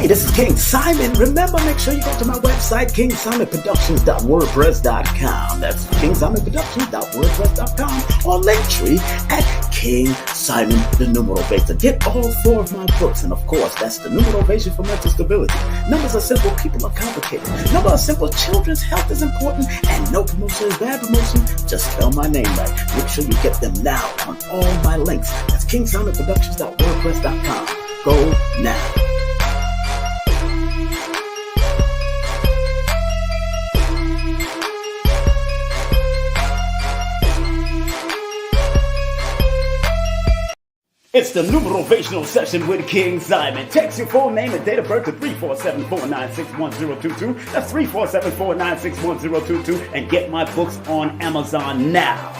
Hey, this is King Simon. Remember, make sure you go to my website, kingsimonproductions.wordpress.com. That's kingsimonproductions.wordpress.com or Linktree at King Simon the Numeral Baser. Get all 4 of my books, and of course, that's the Numerovation for Mental Stability. Numbers are simple, people are complicated. Numbers are simple, children's health is important, and no promotion is bad promotion. Just spell my name right. Make sure you get them now on all my links. That's kingsimonproductions.wordpress.com. Go now. It's the Numerovational session with King Simon. Text your full name and date of birth to 347-496-1022. That's 347-496-1022. And get my books on Amazon now.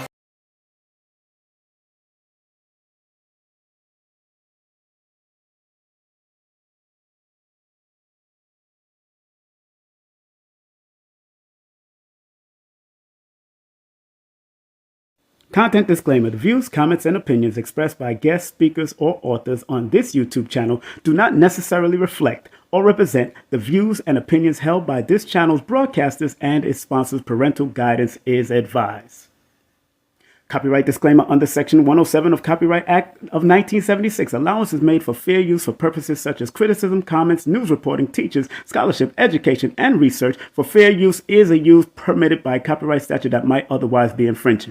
Content disclaimer. The views, comments, and opinions expressed by guest speakers or authors on this YouTube channel do not necessarily reflect or represent the views and opinions held by this channel's broadcasters and its sponsors. Parental guidance is advised. Copyright disclaimer under Section 107 of Copyright Act of 1976. Allowance is made for fair use for purposes such as criticism, comments, news reporting, teachers, scholarship, education, and research. For fair use is a use permitted by copyright statute that might otherwise be infringing.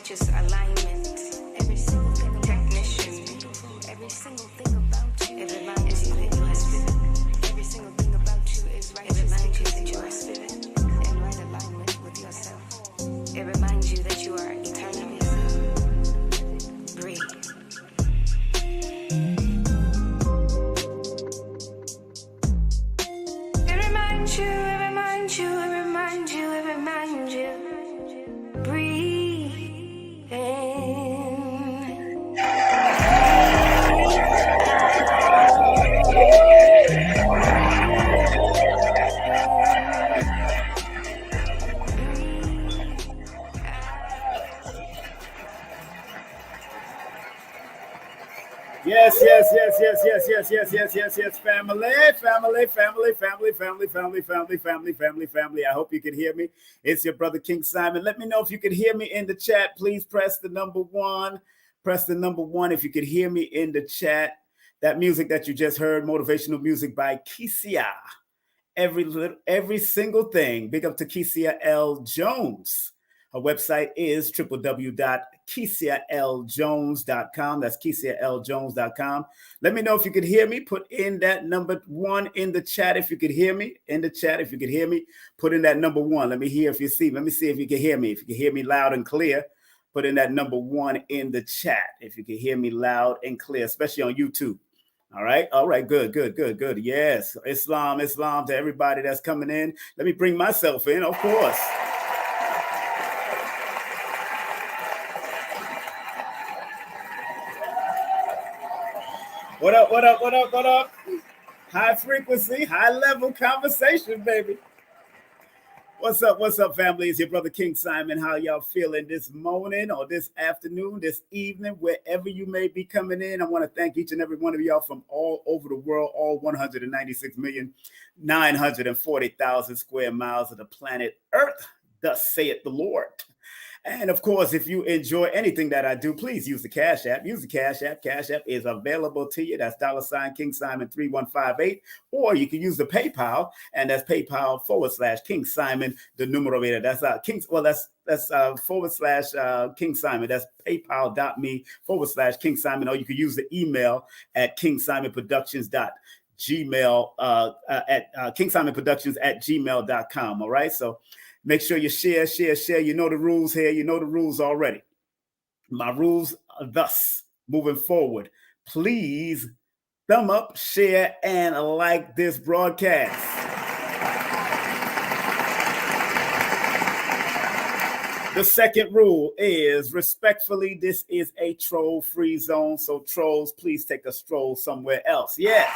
Yes, family. I hope you can hear me. It's your brother King Simon. Let me know if you can hear me in the chat. Please press the number 1. Press the number 1 if you could hear me in the chat. That music that you just heard, motivational music by Kesia. Every single thing. Big up to Kesia L. Jones. Her website is www.KesiaLJones.com. That's KesiaLJones.com. Let me know if you could hear me. Put in that number 1 in the chat if you could hear me. In the chat if you could hear me. Put in that number 1. Let me hear if you see. Let me see if you can hear me. If you can hear me loud and clear, put in that number 1 in the chat if you can hear me loud and clear, especially on YouTube. All right. Good. Yes. Islam to everybody that's coming in. Let me bring myself in, of course. What up? High frequency, high level conversation, baby. What's up, family? It's your brother King Simon. How y'all feeling this morning or this afternoon, this evening, wherever you may be coming in? I want to thank each and every one of y'all from all over the world, all 196,940,000 square miles of the planet Earth. Thus saith the Lord. And of course, if you enjoy anything that I do, please use the Cash App. Use the Cash App. Cash App is available to you. That's $King Simon 3158. Or you can use the PayPal, and that's PayPal/King Simon, the numerator. That's King. Well, that's /King Simon. That's PayPal.me/King Simon. Or you can use the email at KingSimonProductions.gmail at KingSimonProductions@gmail.com. All right. So make sure you share. You know the rules here. You know the rules already. My rules are thus moving forward. Please thumb up, share, and like this broadcast. The second rule is respectfully, this is a troll-free zone. So trolls, please take a stroll somewhere else. Yes.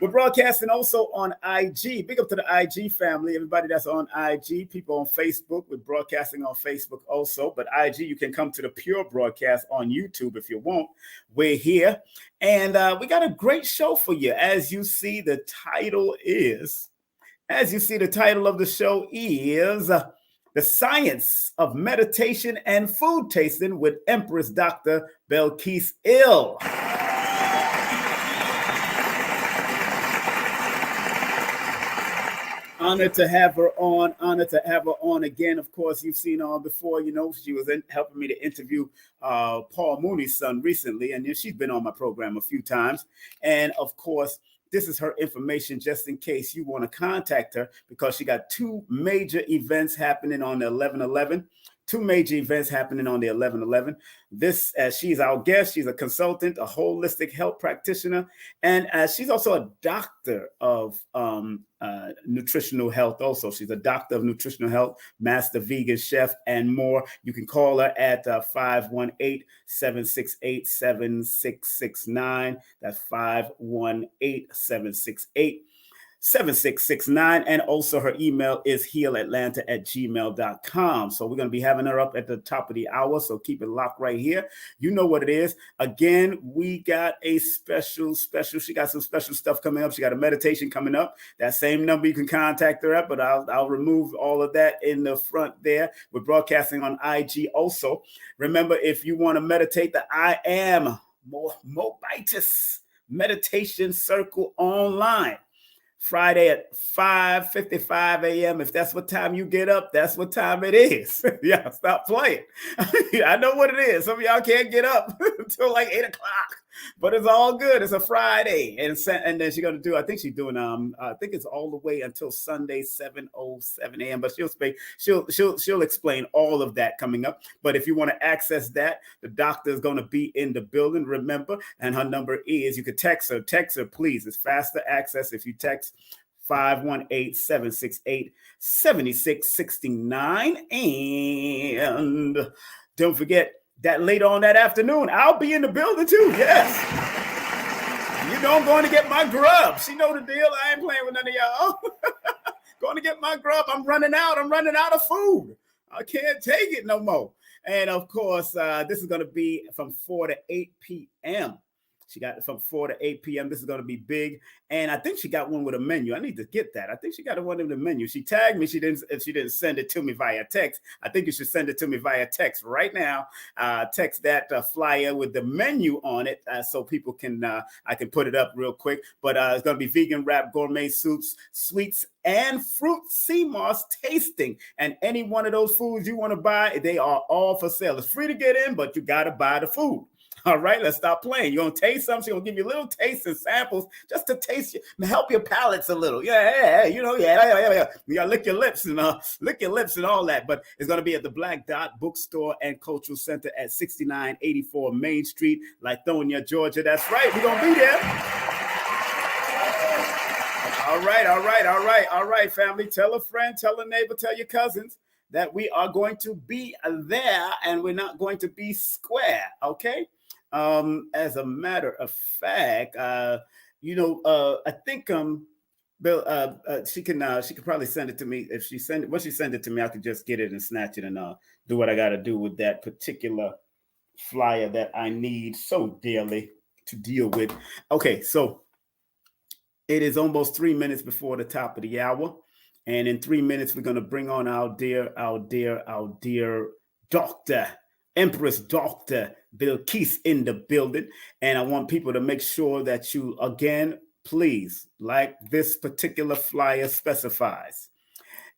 We're broadcasting also on IG. Big up to the IG family, everybody that's on IG, people on Facebook. We're broadcasting on Facebook also, but IG, you can come to the pure broadcast on YouTube if you want. We're here, and we got a great show for you. As you see, the title of the show is The Science of Meditation and Food Tasting with Empress Dr. BILQUIS Ill. Honored to have her on again. Of course, you've seen her on before. You know, she was helping me to interview Paul Mooney's son recently, and she's been on my program a few times. And of course, this is her information just in case you want to contact her, because she got 2 major events happening on the 11/11. 2 major events happening on the 11/11. This, she's our guest. She's a consultant, a holistic health practitioner, and she's also a doctor of nutritional health. Also, she's a doctor of nutritional health, master vegan chef, and more. You can call her at 518-768-7669. That's 518-768-7669, and also her email is healatlanta@gmail.com. So we're going to be having her up at the top of the hour, so keep it locked right here. You know what it is. Again, we got a special. She got some special stuff coming up. She got a meditation coming up. That same number you can contact her at, but I'll remove all of that in the front there. We're broadcasting on IG also. Remember, if you want to meditate, the I Am Mobitus Meditation Circle online. Friday at 5:55 a.m. If that's what time you get up, that's what time it is. Yeah, stop playing. I know what it is. Some of y'all can't get up until like 8 o'clock, but it's all good. It's a Friday, and then she's gonna do. I think she's doing. I think it's all the way until Sunday 7:07 a.m. But she'll explain all of that coming up. But if you want to access that, the doctor is going to be in the building. Remember, and her number is. You could text her. Text her, please. It's faster access if you text 518-768-7669. And don't forget that later on that afternoon, I'll be in the building too. Yes. You know I'm going to get my grub. She know the deal. I ain't playing with none of y'all. Going to get my grub. I'm running out of food. I can't take it no more. And of course, this is going to be from 4 to 8 p.m. She got it from 4 to 8 p.m. This is going to be big. And I think she got one with a menu. I need to get that. I think she got one in the menu. She tagged me. She didn't send it to me via text. I think you should send it to me via text right now. Text that flyer with the menu on it so people can, I can put it up real quick. But it's going to be vegan wrap, gourmet soups, sweets, and fruit sea moss tasting. And any one of those foods you want to buy, they are all for sale. It's free to get in, but you got to buy the food. All right, let's stop playing. You're going to taste something. She's going to give you little tastes and samples just to taste you, help your palates a little. Yeah. You got to lick your lips and all that. But it's going to be at the Black Dot Bookstore and Cultural Center at 6984 Main Street, Lithonia, Georgia. That's right. We're going to be there. All right, family. Tell a friend, tell a neighbor, tell your cousins that we are going to be there and we're not going to be square. Okay. As a matter of fact, I think Bill, she could probably send it to me. If she once she send it to me, I could just get it and snatch it and do what I got to do with that particular flyer that I need so dearly to deal with. Okay, so it is almost 3 minutes before the top of the hour, and in 3 minutes we're going to bring on our dear doctor. Empress Dr. BILQUIS in the building. And I want people to make sure that you, again, please, like this particular flyer specifies.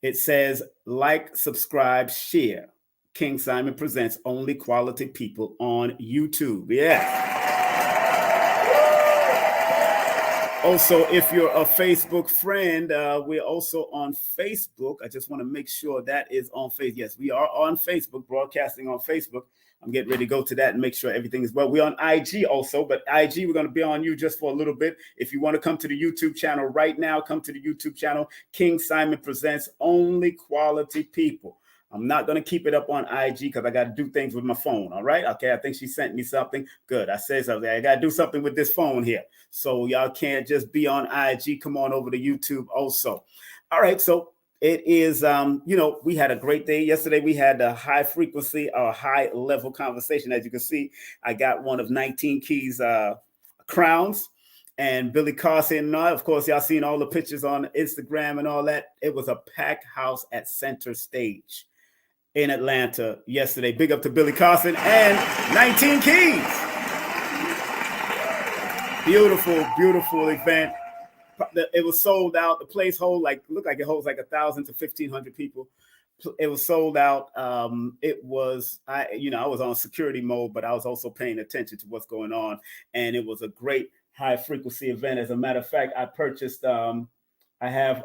It says, like, subscribe, share. King Simon Presents Only Quality People on YouTube. Yeah. Also, if you're a Facebook friend, we're also on Facebook. I just want to make sure that is on Facebook. Yes, we are on Facebook, broadcasting on Facebook. I'm getting ready to go to that and make sure everything is well. We're on IG also, but IG, we're going to be on you just for a little bit. If you want to come to the YouTube channel right now, come to the YouTube channel. King Simon Presents Only Quality People. I'm not going to keep it up on IG because I got to do things with my phone. All right. Okay. I think she sent me something. Good. I said something. I got to do something with this phone here. So y'all can't just be on IG. Come on over to YouTube also. All right. So it is, we had a great day yesterday. We had a high frequency, a high level conversation. As you can see, I got one of 19 Keys crowns. And Billy Carson, of course, y'all seen all the pictures on Instagram and all that. It was a packed house at Center Stage in Atlanta yesterday. Big up to Billy Carson and 19 Keys. Beautiful event. It was sold out. The place looked like it holds like 1,000 to 1,500 people. It was sold out. I was on security mode, but I was also paying attention to what's going on. And it was a great high frequency event. As a matter of fact, I purchased, I have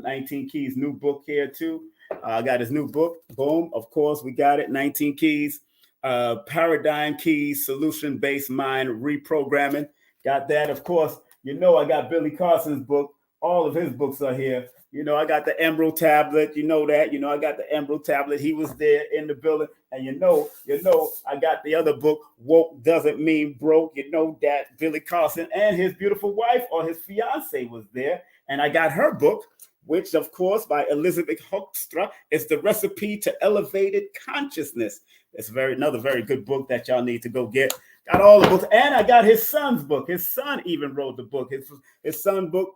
19 Keys new book here too. I got his new book. Boom. Of course, we got it. 19 Keys, Paradigm Keys, Solution-Based Mind Reprogramming. Got that. Of course, I got Billy Carson's book. All of his books are here. I got the Emerald Tablet. You know that. I got the Emerald Tablet. He was there in the building. And I got the other book, Woke Doesn't Mean Broke. That Billy Carson and his beautiful wife or his fiance was there. And I got her book, which, of course, by Elizabeth Hoekstra, is The Recipe to Elevated Consciousness. It's another very good book that y'all need to go get. Got all the books, and I got his son's book. His son even wrote the book. His son book,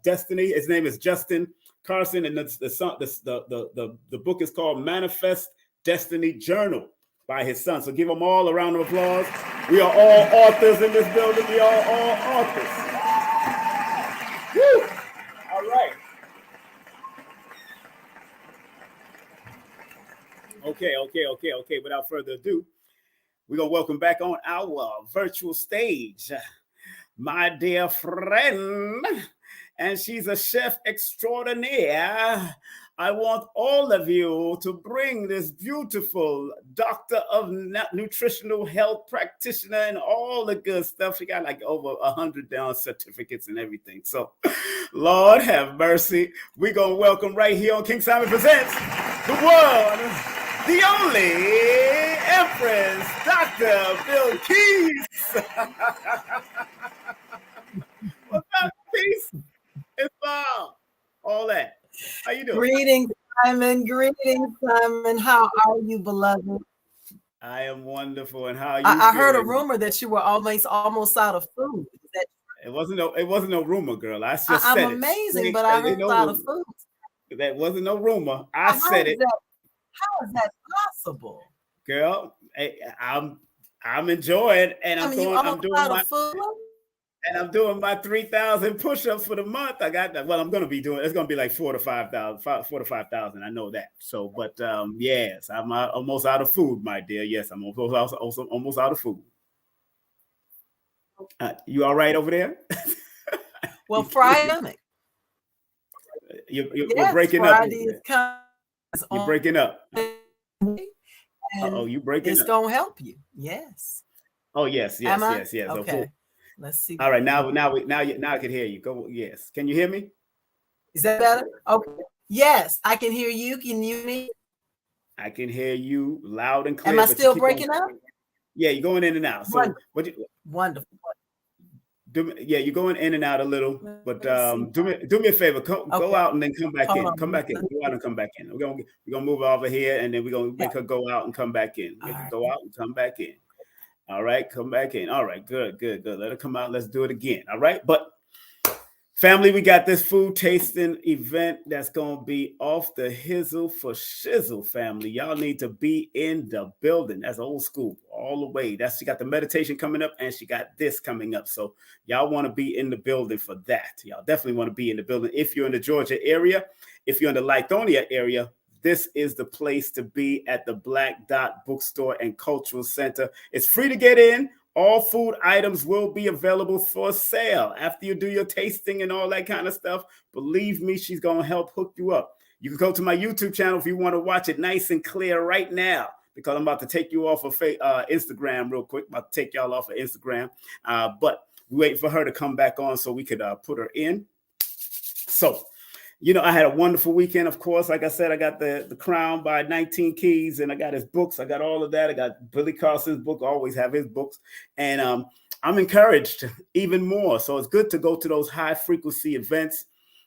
Destiny. His name is Justin Carson, and the book is called Manifest Destiny Journal by his son. So give them all a round of applause. We are all authors in this building. We are all authors. Woo! All right. Okay. Without further ado, we're going to welcome back on our virtual stage my dear friend, and she's a chef extraordinaire. I want all of you to bring this beautiful doctor of nutritional health practitioner and all the good stuff. She got like over 100 down certificates and everything. So, Lord have mercy. We're going to welcome right here on King Simon Presents the one, the only Empress, Dr. BILQUIS. What's up, peace? It's all that. How you doing? Greetings, Simon. Greetings, Simon. How are you, beloved? I am wonderful. And how are you I heard a feeling? rumor that you were almost out of food. It wasn't no rumor, girl. I just I'm said it amazing, straight. but I heard out of food. That wasn't no rumor. I How said is it, that? How is that possible? girl. I'm enjoying, and I mean, you almost out of food. I'm doing my 3,000 push-ups for the month. I got that. Well, I'm gonna be doing. It's gonna be like 4 to 5,000. 4 to 5,000. I know that. So, but yes, I'm almost out of food, my dear. Yes, I'm almost out of food. You all right over there? Well, Friday. You're Yes, breaking up. Friday is coming You're on, breaking up. and You breaking it's up. gonna help you. Yes. Oh yes, Am yes, I? yes, yes. Of course. Okay. Let's see. All right, now I can hear you. Go. Yes. Can you hear me? Is that better? Okay. Yes, I can hear you. Can you hear me? I can hear you loud and Am clear, I but you still keep on. breaking up? Yeah, you're going in and out. So Wonderful. what you Wonderful. do? Yeah, you're going in and out a little. Let But me see. do me a favor. Go Okay. out and then come back Hold in. on. Come back in. Go out and come back in. We're gonna move over here, and then we're gonna Yeah. make her go out and come back in. All Make her right. go out and come back in. All right, come back in. All right, good, good, good. Let her come out. Let's do it again. All right, but family, we got this food tasting event that's going to be off the hizzle for shizzle, family. Y'all need to be in the building. That's old school all the way. She got the meditation coming up and she got this coming up. So y'all want to be in the building for that. Y'all definitely want to be in the building. If you're in the Georgia area, if you're in the Lithonia area, this is the place to be at the Black Dot Bookstore and Cultural Center. It's free to get in. All food items will be available for sale after you do your tasting and all that kind of stuff. Believe me, she's going to help hook you up. You can go to my YouTube channel if you want to watch it nice and clear right now, because I'm about to take you off of Instagram real quick. I'm about to take y'all off of Instagram. But we wait for her to come back on so we could put her in. So, I had a wonderful weekend, of course. Like I said, I got the Crown by 19 Keys, and I got his books. I got all of that. I got Billy Carson's book. I always have his books. And I'm encouraged even more. So it's good to go to those high frequency events.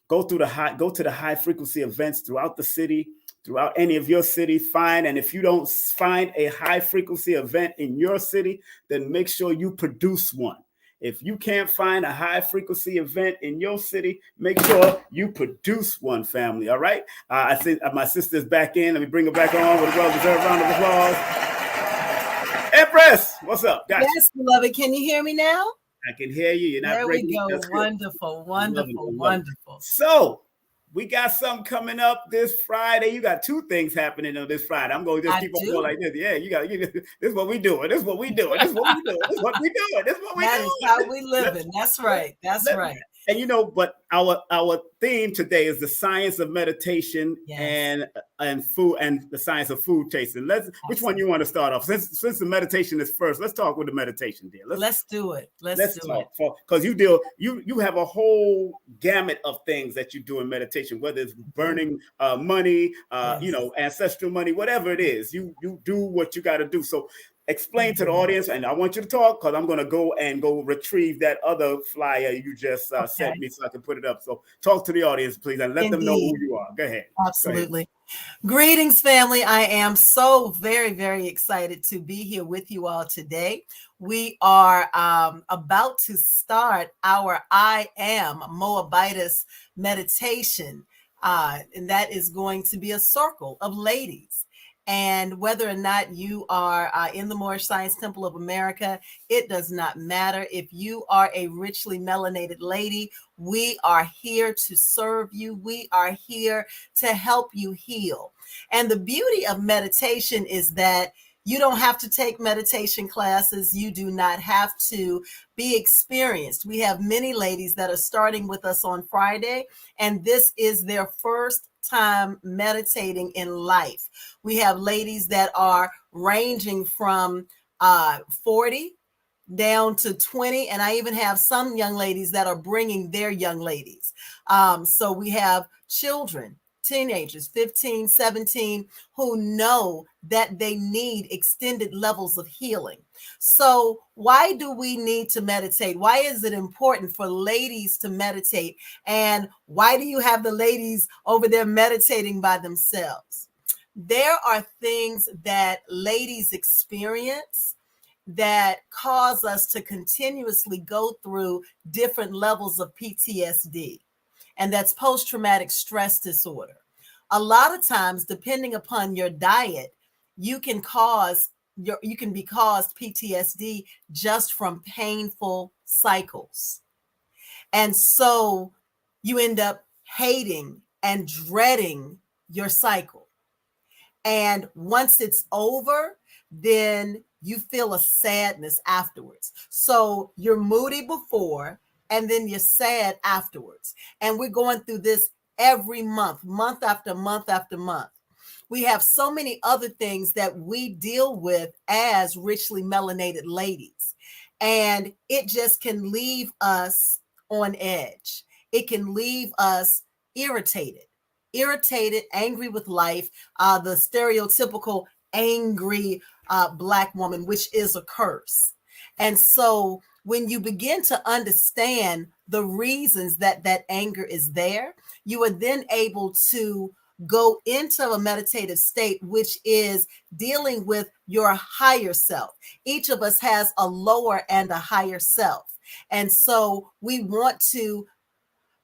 Go to the high frequency events throughout the city, throughout any of your city. And if you don't find a high frequency event in your city, then make sure you produce one. If you can't find a high frequency event in your city, make sure you produce one, family. All right. I think my sister's back in. Let me bring her back on with a well-deserved round of applause. Empress, what's up? Gotcha. Yes, beloved. Can you hear me now? I can hear you. You're not there breaking. There we go. Wonderful, wonderful, wonderful. So we got something coming up this Friday. You got two things happening on this Friday. I'm going to just keep on going like this. Yeah, this is what we doing. This is what we doing. This is what we doing. This is what we doing. This is what we doing. That is how we living. That's right. That's right. And but our theme today is the science of meditation and food and the science of food tasting. Which one you want to start off? Since the meditation is first, let's talk with the meditation, dear. Let's do it. Let's do talk because you have a whole gamut of things that you do in meditation, whether it's burning money, ancestral money, whatever it is. You do what you got to do. So explain to the audience, and I want you to talk because I'm going to go retrieve that other flyer you just sent me so I can put it up. So talk to the audience, please, and let them know who you are. Go ahead. Absolutely. Go ahead. Greetings, family. I am so very, very excited to be here with you all today. We are about to start our I Am Moabitis meditation, and that is going to be a circle of ladies. And whether or not you are in the Moorish Science Temple of America, it does not matter. If you are a richly melanated lady, we are here to serve you. We are here to help you heal. And the beauty of meditation is that you don't have to take meditation classes. You do not have to be experienced. We have many ladies that are starting with us on Friday, and this is their first time meditating in life. We have ladies that are ranging from 40 down to 20, and I even have some young ladies that are bringing their young ladies. So we have children, teenagers, 15, 17, who know that they need extended levels of healing. So why do we need to meditate? Why is it important for ladies to meditate? And why do you have the ladies over there meditating by themselves? there are things that ladies experience that cause us to continuously go through different levels of PTSD, and that's post-traumatic stress disorder. A lot of times, depending upon your diet, you can be caused PTSD just from painful cycles. And so you end up hating and dreading your cycle. And once it's over, then you feel a sadness afterwards. So you're moody before, and then you're sad afterwards. And we're going through this every month, month after month after month. We have so many other things that we deal with as richly melanated ladies. And it just can leave us on edge. It can leave us irritated, angry with life, the stereotypical angry Black woman, which is a curse. And so when you begin to understand the reasons that that anger is there, you are then able to go into a meditative state, which is dealing with your higher self. Each of us has a lower and a higher self. And so we want to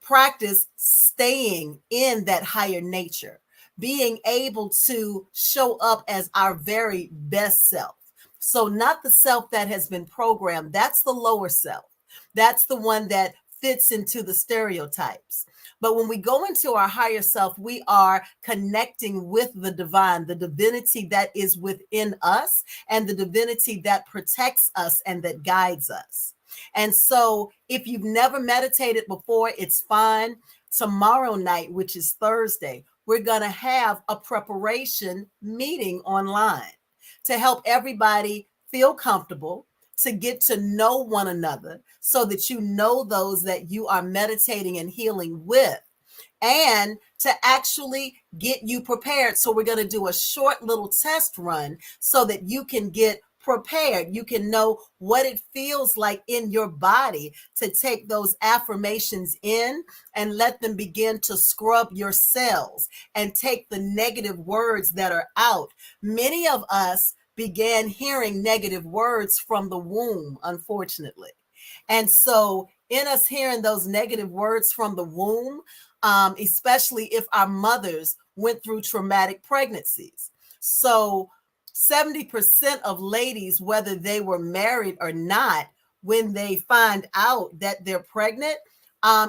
practice staying in that higher nature, being able to show up as our very best self. So, not the self that has been programmed, that's the lower self. That's the one that fits into the stereotypes. But when we go into our higher self, we are connecting with the divine, the divinity that is within us, and the divinity that protects us and that guides us. And so if you've never meditated before, it's fine. Tomorrow night, which is Thursday, we're going to have a preparation meeting online to help everybody feel comfortable, to get to know one another so that you know those that you are meditating and healing with, and to actually get you prepared. So we're going to do a short little test run so that you can get prepared. You can know what it feels like in your body to take those affirmations in and let them begin to scrub your cells and take the negative words that are out. Many of us began hearing negative words from the womb, unfortunately. And so in us hearing those negative words from the womb, especially if our mothers went through traumatic pregnancies. So 70% of ladies, whether they were married or not, when they find out that they're pregnant,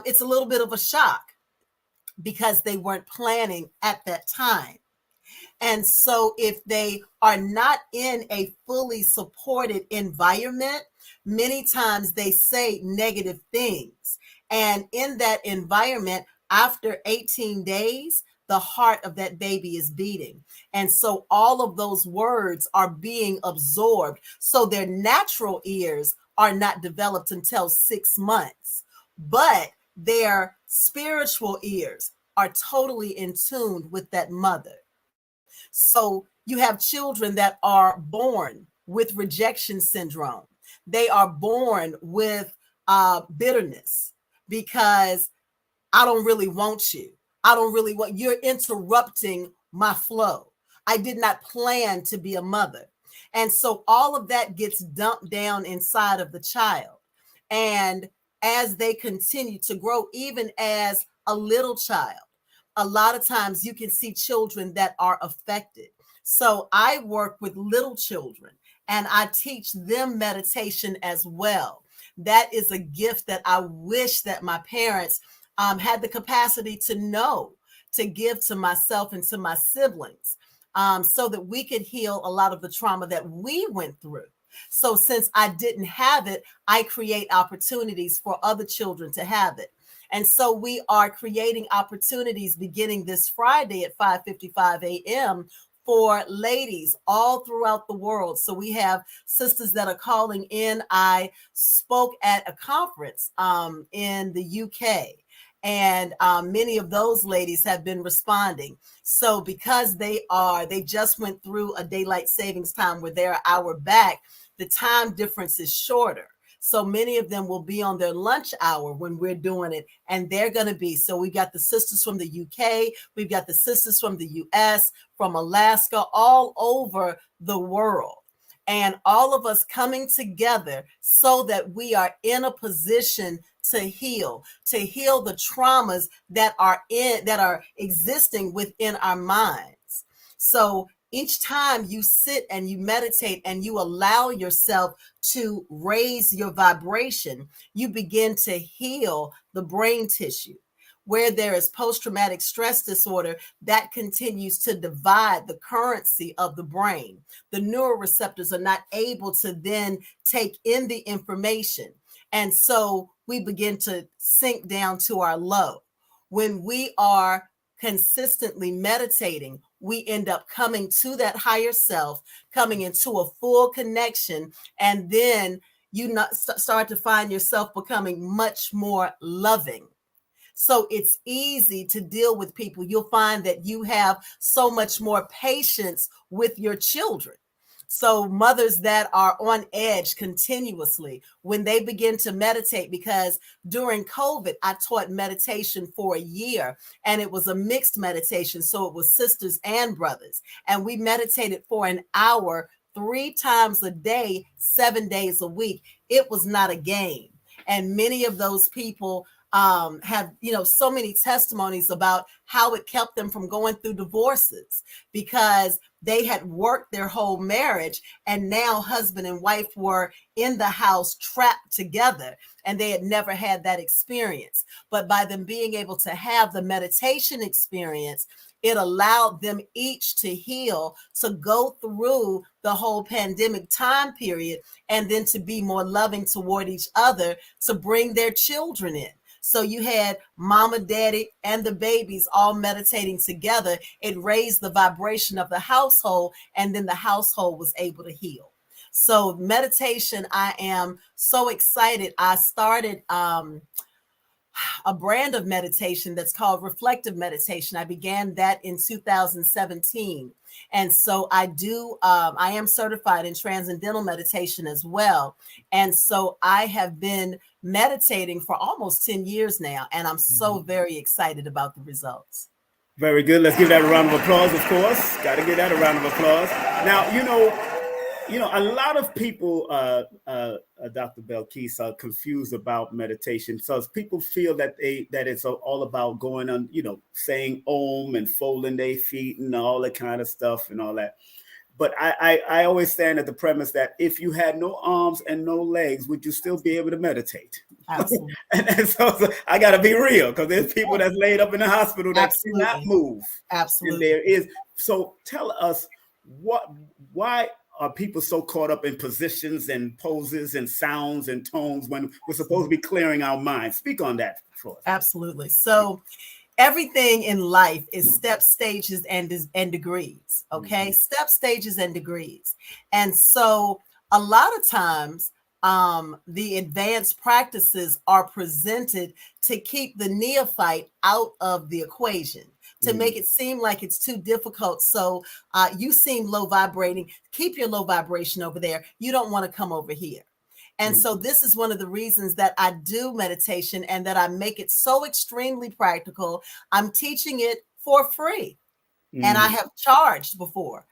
it's a little bit of a shock because they weren't planning at that time. And so if they are not in a fully supported environment, many times they say negative things. And in that environment, after 18 days, the heart of that baby is beating. And so all of those words are being absorbed. So their natural ears are not developed until 6 months, but their spiritual ears are totally in tune with that mother. So you have children that are born with rejection syndrome. They are born with bitterness because I don't really want you. I don't really want, you're interrupting my flow. I did not plan to be a mother. And so all of that gets dumped down inside of the child. And as they continue to grow, even as a little child, a lot of times you can see children that are affected. So I work with little children and I teach them meditation as well. That is a gift that I wish that my parents had the capacity to know, to give to myself and to my siblings, so that we could heal a lot of the trauma that we went through. So since I didn't have it, I create opportunities for other children to have it. And so we are creating opportunities beginning this Friday at 5:55 a.m. for ladies all throughout the world. So we have sisters that are calling in. I spoke at a conference in the UK. And many of those ladies have been responding. So because they just went through a daylight savings time where they're an hour back, the time difference is shorter. So many of them will be on their lunch hour when we're doing it, and they're going to be. So we've got the sisters from the UK, we've got the sisters from the US, from Alaska, all over the world. And all of us coming together so that we are in a position to heal the traumas that are existing within our minds. So each time you sit and you meditate and you allow yourself to raise your vibration, you begin to heal the brain tissue. Where there is post-traumatic stress disorder, that continues to divide the currency of the brain. The neuroreceptors are not able to then take in the information. And so we begin to sink down to our low. When we are consistently meditating, we end up coming to that higher self, coming into a full connection, and then you start to find yourself becoming much more loving. So it's easy to deal with people. You'll find that you have so much more patience with your children. So mothers that are on edge continuously, when they begin to meditate, because during COVID, I taught meditation for a year, and it was a mixed meditation. So it was sisters and brothers. And we meditated for an hour, 3 times a day, 7 days a week. It was not a game. And many of those people have, so many testimonies about how it kept them from going through divorces, because they had worked their whole marriage, and now husband and wife were in the house trapped together, and they had never had that experience. But by them being able to have the meditation experience, it allowed them each to heal, to go through the whole pandemic time period, and then to be more loving toward each other, to bring their children in. So you had mama, daddy, and the babies all meditating together. It raised the vibration of the household, and then the household was able to heal. So meditation, I am so excited. I started a brand of meditation that's called reflective meditation. I began that in 2017. And so I am certified in transcendental meditation as well. And so I have been meditating for almost 10 years now, and I'm so very excited about the results. Very good. Let's give that a round of applause, of course. Got to give that a round of applause. Now, a lot of people, Dr. Belquis, are confused about meditation. So people feel that it's all about going on, saying Om and folding their feet and all that kind of stuff and all that. But I always stand at the premise that if you had no arms and no legs, would you still be able to meditate? Absolutely. and so I got to be real, because there's people that's laid up in the hospital that cannot move. Absolutely. And there is. So tell us, why are people so caught up in positions and poses and sounds and tones when we're supposed to be clearing our minds? Speak on that for us. Absolutely. So everything in life is steps, stages, and degrees. Okay. Steps, stages, and degrees. And so a lot of times the advanced practices are presented to keep the neophyte out of the equation, to make it seem like it's too difficult. So you seem low vibrating. Keep your low vibration over there. You don't want to come over here. And so this is one of the reasons that I do meditation, and that I make it so extremely practical. I'm teaching it for free, and I have charged before.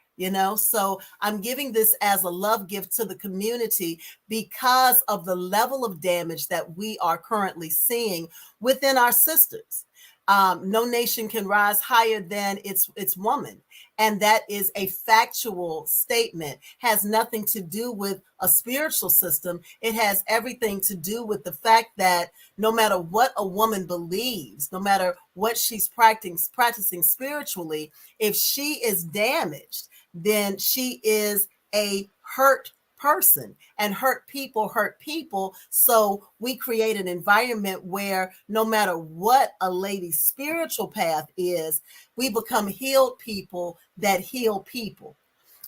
So I'm giving this as a love gift to the community, because of the level of damage that we are currently seeing within our sisters. No nation can rise higher than its woman. And that is a factual statement, has nothing to do with a spiritual system. It has everything to do with the fact that no matter what a woman believes, no matter what she's practicing spiritually, if she is damaged, then she is a hurt person, and hurt people. So we create an environment where no matter what a lady's spiritual path is, we become healed people that heal people.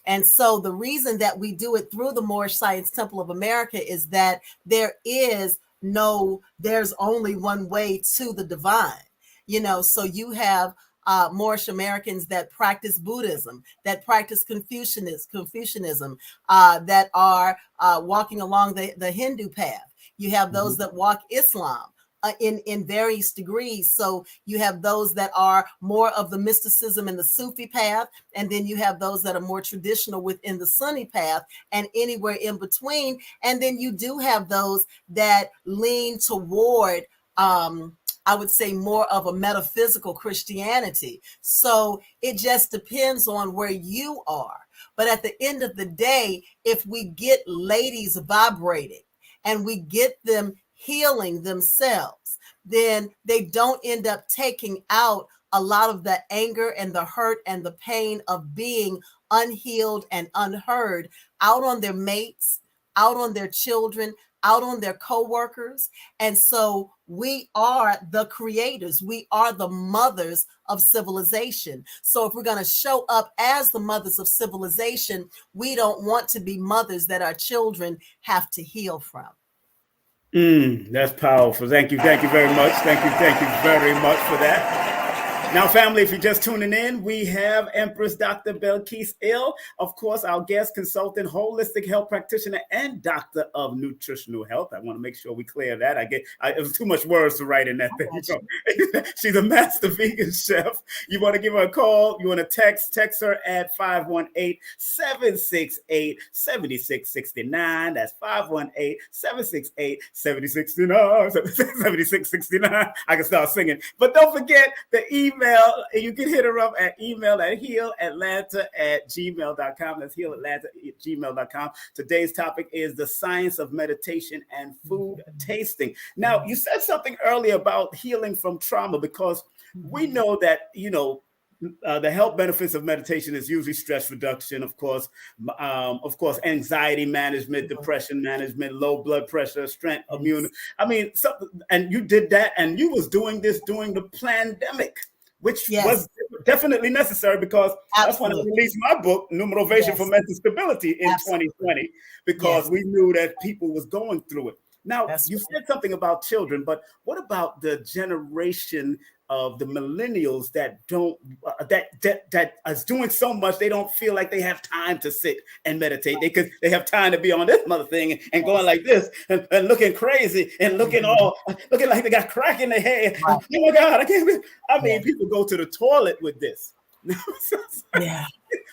And so the reason that we do it through the Moorish Science Temple of America is that there's only one way to the divine. So you have Moorish Americans that practice Buddhism, that practice Confucianism, that are walking along the Hindu path. You have Mhm. those that walk Islam. In various degrees. So you have those that are more of the mysticism and the Sufi path, and then you have those that are more traditional within the Sunni path, and anywhere in between. And then you do have those that lean toward, I would say, more of a metaphysical Christianity. So it just depends on where you are. But at the end of the day, if we get ladies vibrating and we get them healing themselves, then they don't end up taking out a lot of the anger and the hurt and the pain of being unhealed and unheard out on their mates, out on their children, out on their coworkers. And so we are the creators. We are the mothers of civilization. So if we're going to show up as the mothers of civilization, we don't want to be mothers that our children have to heal from. That's powerful. Thank you. Thank you very much. Thank you very much for that. Now, family, if you're just tuning in, we have Empress Dr. Bilquis Ill, of course, our guest consultant, holistic health practitioner, and doctor of nutritional health. I want to make sure we clear that. It was too much words to write in that thing. So, she's a master vegan chef. You want to give her a call? You want to text her at 518-768-7669. That's 518-768-7669. 7669. I can start singing. But don't forget the email. You can hit her up at email at healatlanta@gmail.com. That's healatlanta@gmail.com. Today's topic is the science of meditation and food tasting. Now, you said something earlier about healing from trauma, because we know that, the health benefits of meditation is usually stress reduction, of course, anxiety management, depression management, low blood pressure, strength, immune. And you did that, and you was doing this during the pandemic, which was definitely necessary, because that's when I released my book, New Motivation for Mental Stability, in 2020, because we knew that people was going through it. Now, you said something about children, but what about the generation of the millennials that don't that is doing so much they don't feel like they have time to sit and meditate? They have time to be on this mother thing and going like this and looking crazy and looking like they got crack in their head. Oh my God, I can't. People go to the toilet with this.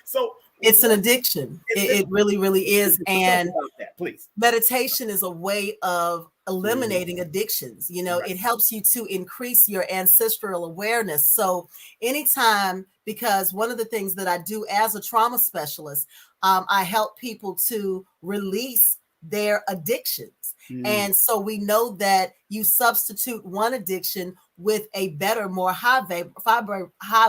So it's an addiction. It really, really is. And please. Meditation is a way of eliminating addictions. It helps you to increase your ancestral awareness. So anytime, because one of the things that I do as a trauma specialist, I help people to release their addictions. And so we know that you substitute one addiction with a better, more high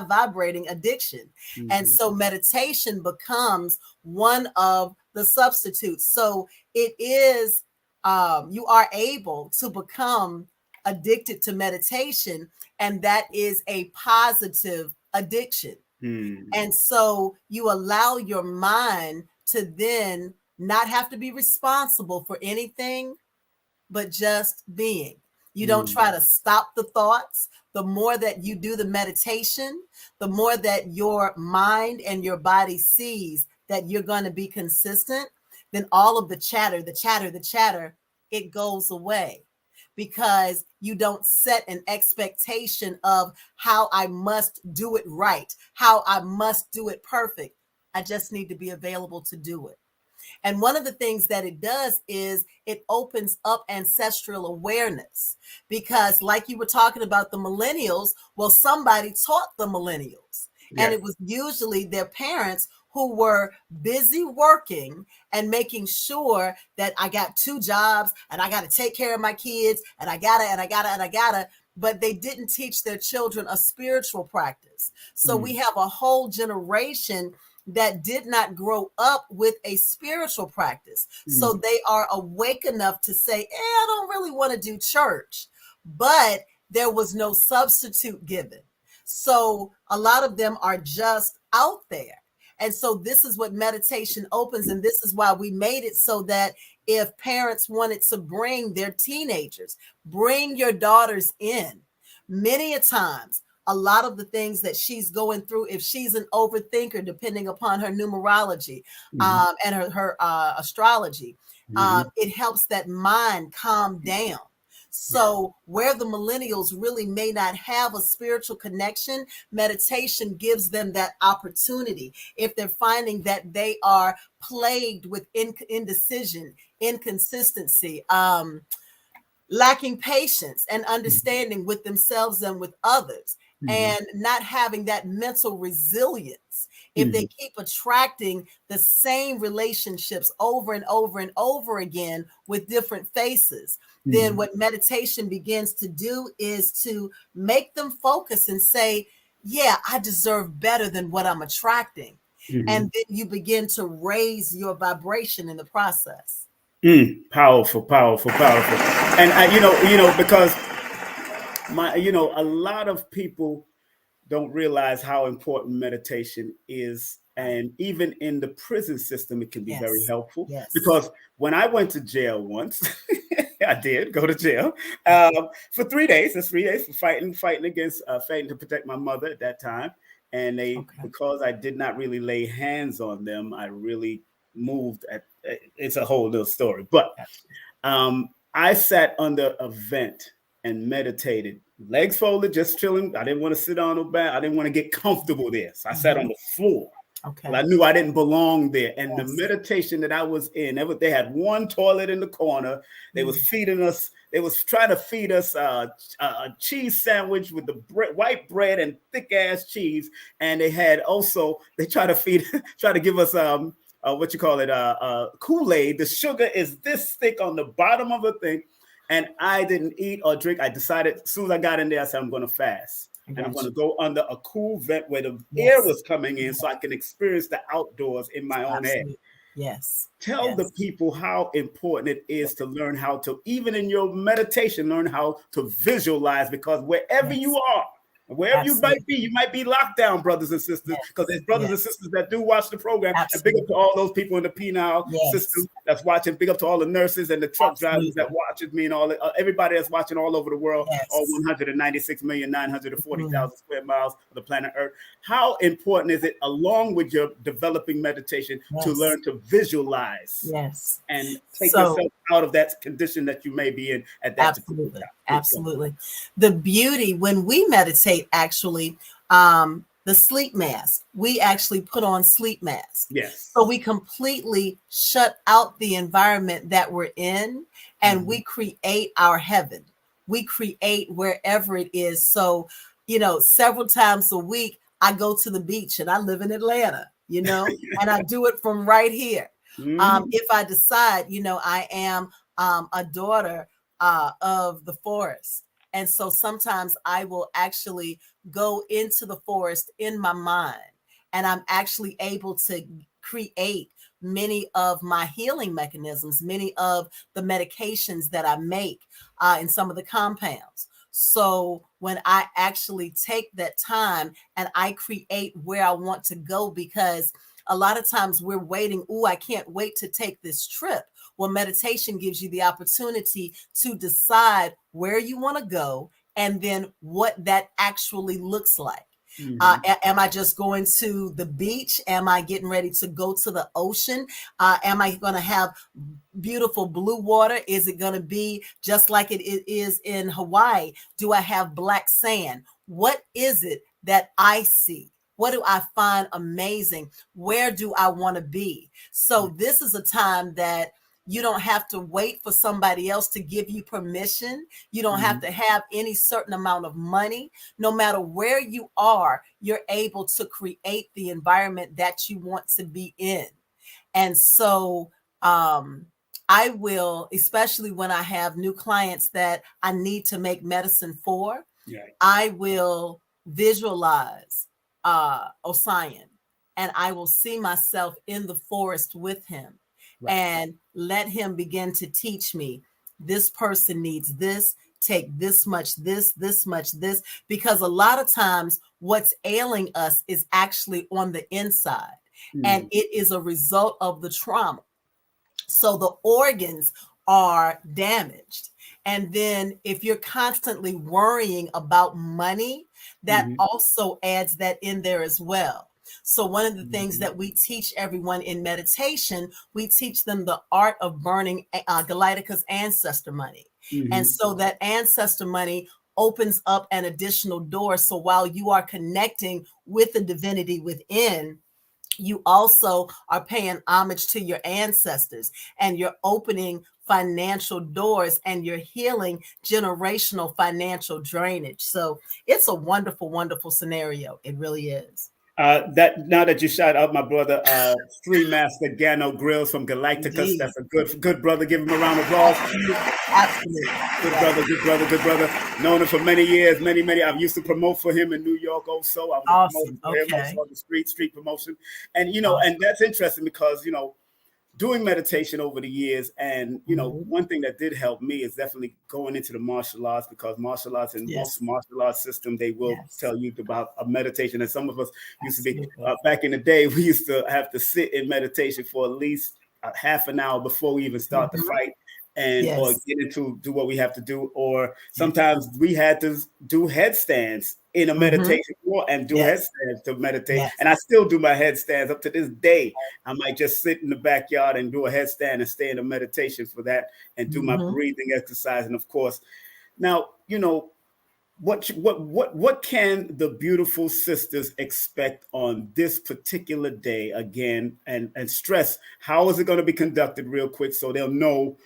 vibrating addiction. And so meditation becomes one of the substitutes. So it is, you are able to become addicted to meditation, and that is a positive addiction. And so you allow your mind to then not have to be responsible for anything, but just being. You don't try to stop the thoughts. The more that you do the meditation, the more that your mind and your body sees that you're going to be consistent, then all of the chatter, it goes away, because you don't set an expectation of how I must do it right, how I must do it perfect. I just need to be available to do it. And one of the things that it does is it opens up ancestral awareness, because like you were talking about the millennials, well, somebody taught the millennials, and it was usually their parents who were busy working and making sure that I got 2 jobs and I got to take care of my kids and I gotta, but they didn't teach their children a spiritual practice. So we have a whole generation that did not grow up with a spiritual practice. So they are awake enough to say, I don't really want to do church, but there was no substitute given. So a lot of them are just out there. And so this is what meditation opens. And this is why we made it so that if parents wanted to bring their teenagers, bring your daughters in. Many a times a lot of the things that she's going through, if she's an overthinker, depending upon her numerology and her astrology, it helps that mind calm down. So where the millennials really may not have a spiritual connection, meditation gives them that opportunity. If they're finding that they are plagued with indecision, inconsistency, lacking patience and understanding with themselves and with others, and not having that mental resilience, if they keep attracting the same relationships over and over and over again with different faces, then what meditation begins to do is to make them focus and say, yeah, I deserve better than what I'm attracting. And then you begin to raise your vibration in the process. Powerful, powerful, powerful. And because a lot of people don't realize how important meditation is. And even in the prison system, it can be very helpful. Yes. Because when I went to jail once, I did go to jail for 3 days. That's 3 days for fighting to protect my mother at that time. And because I did not really lay hands on them, I really moved it's a whole little story. But I sat under a vent and meditated, legs folded, just chilling. I didn't want to sit on no bed. I didn't want to get comfortable there. So I sat on the floor. I knew I didn't belong there. And the meditation that I was in, they had one toilet in the corner. They was feeding us. They was trying to feed us a cheese sandwich with the white bread and thick ass cheese. And they try to give us Kool-Aid. The sugar is this thick on the bottom of the thing. And I didn't eat or drink. I decided as soon as I got in there, I said, I'm going to fast. And I'm going to go under a cool vent where the air was coming in so I can experience the outdoors in my own air. Yes. Tell the people how important it is to learn how to, even in your meditation, learn how to visualize, because wherever you are, wherever you might be locked down, brothers and sisters, because there's brothers and sisters that do watch the program. And big up to all those people in the penal system that's watching. Big up to all the nurses and the truck drivers that watches me, and all everybody that's watching all over the world, all 196,940,000 square miles of the planet Earth. How important is it, along with your developing meditation, to learn to visualize and take yourself out of that condition that you may be in at that time? Absolutely. The beauty when we meditate, actually, the sleep mask, we actually put on sleep masks. Yes. So we completely shut out the environment that we're in, and we create our heaven. We create wherever it is. So, several times a week, I go to the beach, and I live in Atlanta, and I do it from right here. If I decide, I am a daughter of the forest. And so sometimes I will actually go into the forest in my mind, and I'm actually able to create many of my healing mechanisms, many of the medications that I make in some of the compounds. So when I actually take that time and I create where I want to go, because a lot of times we're waiting, I can't wait to take this trip. Well, meditation gives you the opportunity to decide where you want to go and then what that actually looks like. Am I just going to the beach? Am I getting ready to go to the ocean? Am I going to have beautiful blue water? Is it going to be just like it is in Hawaii? Do I have black sand? What is it that I see? What do I find amazing? Where do I want to be? So this is a time that you don't have to wait for somebody else to give you permission. You don't have to have any certain amount of money. No matter where you are, you're able to create the environment that you want to be in. And so I will, especially when I have new clients that I need to make medicine for, I will visualize Osian, and I will see myself in the forest with him. And let him begin to teach me, this person needs this, take this much, this much, this, because a lot of times what's ailing us is actually on the inside, and it is a result of the trauma. So the organs are damaged. And then if you're constantly worrying about money, that Mhm. also adds that in there as well. So one of the things Mhm. that we teach everyone in meditation, we teach them the art of burning Galactica's ancestor money. And Mhm. so that ancestor money opens up an additional door. So while you are connecting with the divinity within, you also are paying homage to your ancestors, and you're opening financial doors, and you're healing generational financial drainage. So it's a wonderful, wonderful scenario. It really is. That now that you shout out my brother, Stream Master Gano Grills from Galacticus, Indeed. that's a good brother. Give him a round of applause. Absolutely. Absolutely. Good Yes. brother, good brother, good brother. Known him for many years, many. I used to promote for him in New York. Also, I was a promoter Awesome. for him. Okay. Also on the street promotion, and and Awesome. that's interesting because doing meditation over the years, and Mhm. one thing that did help me is definitely going into the martial arts, because martial arts, in most Yes. martial arts system, they will Yes. tell you about a meditation. And some of us used to be Absolutely. back in the day, we used to have to sit in meditation for at least a half an hour before we even start the Mhm. fight, and or Yes. get into do what we have to do. Or Yes. sometimes we had to do headstands in a Mhm. meditation floor and do Yes. headstands to meditate. Yes. And I still do my headstands up to this day. I might just sit in the backyard and do a headstand and stay in a meditation for that, and do my Mhm. breathing exercise. And of course, now what can the beautiful sisters expect on this particular day again, and stress, how is it going to be conducted real quick, so they'll know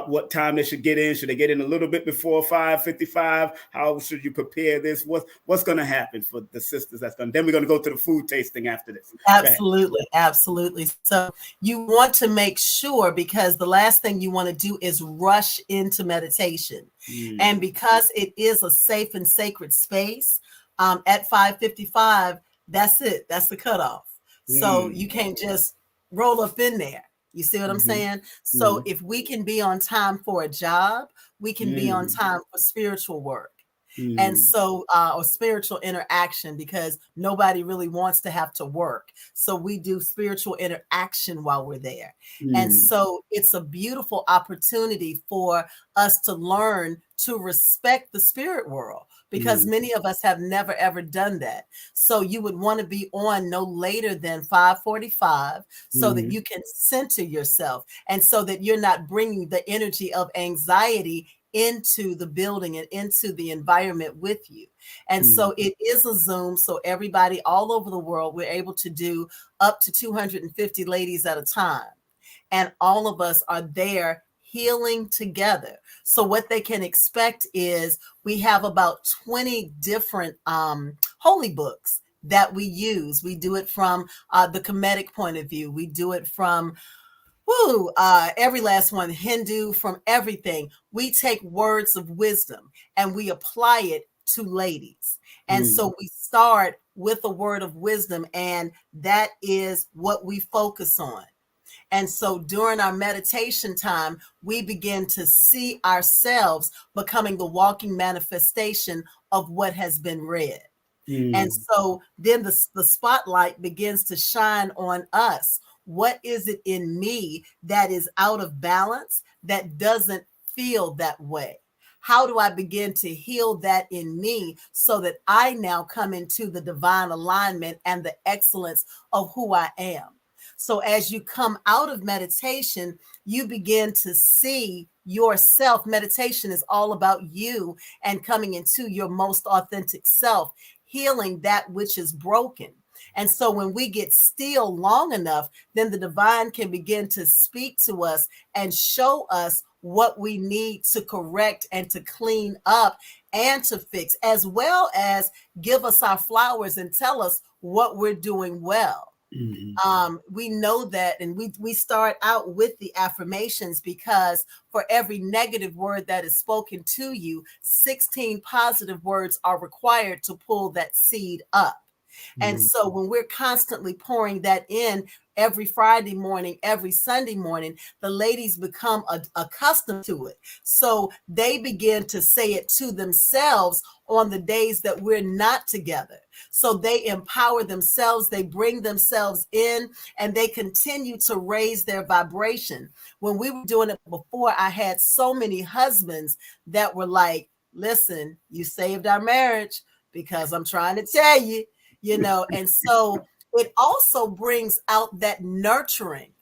what time they should get in? Should they get in a little bit before 5:55? How should you prepare this? What's going to happen for the sisters? Then we're going to go to the food tasting after this. Go ahead. Absolutely, absolutely. So you want to make sure, because the last thing you want to do is rush into meditation. And Mm, because it is a safe and sacred space, at 5:55, that's it. That's the cutoff. So you mm, can't just roll up in there. You see what I'm mhm, saying? So mhm, if we can be on time for a job, we can be on mm, time for spiritual work. And mm, so, or spiritual interaction, because nobody really wants to have to work. So we do spiritual interaction while we're there. And mm, so it's a beautiful opportunity for us to learn to respect the spirit world, because mm, many of us have never ever done that. So you would want to be on no later than 5:45, so that mhm, you can center yourself, and so that you're not bringing the energy of anxiety into the building and into the environment with you. And mm, so it is a Zoom. So everybody all over the world, we're able to do up to 250 ladies at a time. And all of us are there healing together. So what they can expect is we have about 20 different holy books that we use. We do it from the Kemetic point of view. We do it from every last one, Hindu, from everything. We take words of wisdom and we apply it to ladies. And mm, so we start with a word of wisdom, and that is what we focus on. And so during our meditation time, we begin to see ourselves becoming the walking manifestation of what has been read. And mm, so then the spotlight begins to shine on us. What is it in me that is out of balance, that doesn't feel that way? How do I begin to heal that in me, so that I now come into the divine alignment and the excellence of who I am? So as you come out of meditation, you begin to see yourself. Meditation is all about you and coming into your most authentic self, healing that which is broken. And so when we get still long enough, then the divine can begin to speak to us and show us what we need to correct and to clean up and to fix, as well as give us our flowers and tell us what we're doing well. mhm, We know that, and we start out with the affirmations, because for every negative word that is spoken to you, 16 positive words are required to pull that seed up. And mhm, so when we're constantly pouring that in, every Friday morning, every Sunday morning, the ladies become accustomed to it. So they begin to say it to themselves on the days that we're not together. So they empower themselves, they bring themselves in, and they continue to raise their vibration. When we were doing it before, I had so many husbands that were like, listen, you saved our marriage because I'm trying to tell you, and so it also brings out that nurturing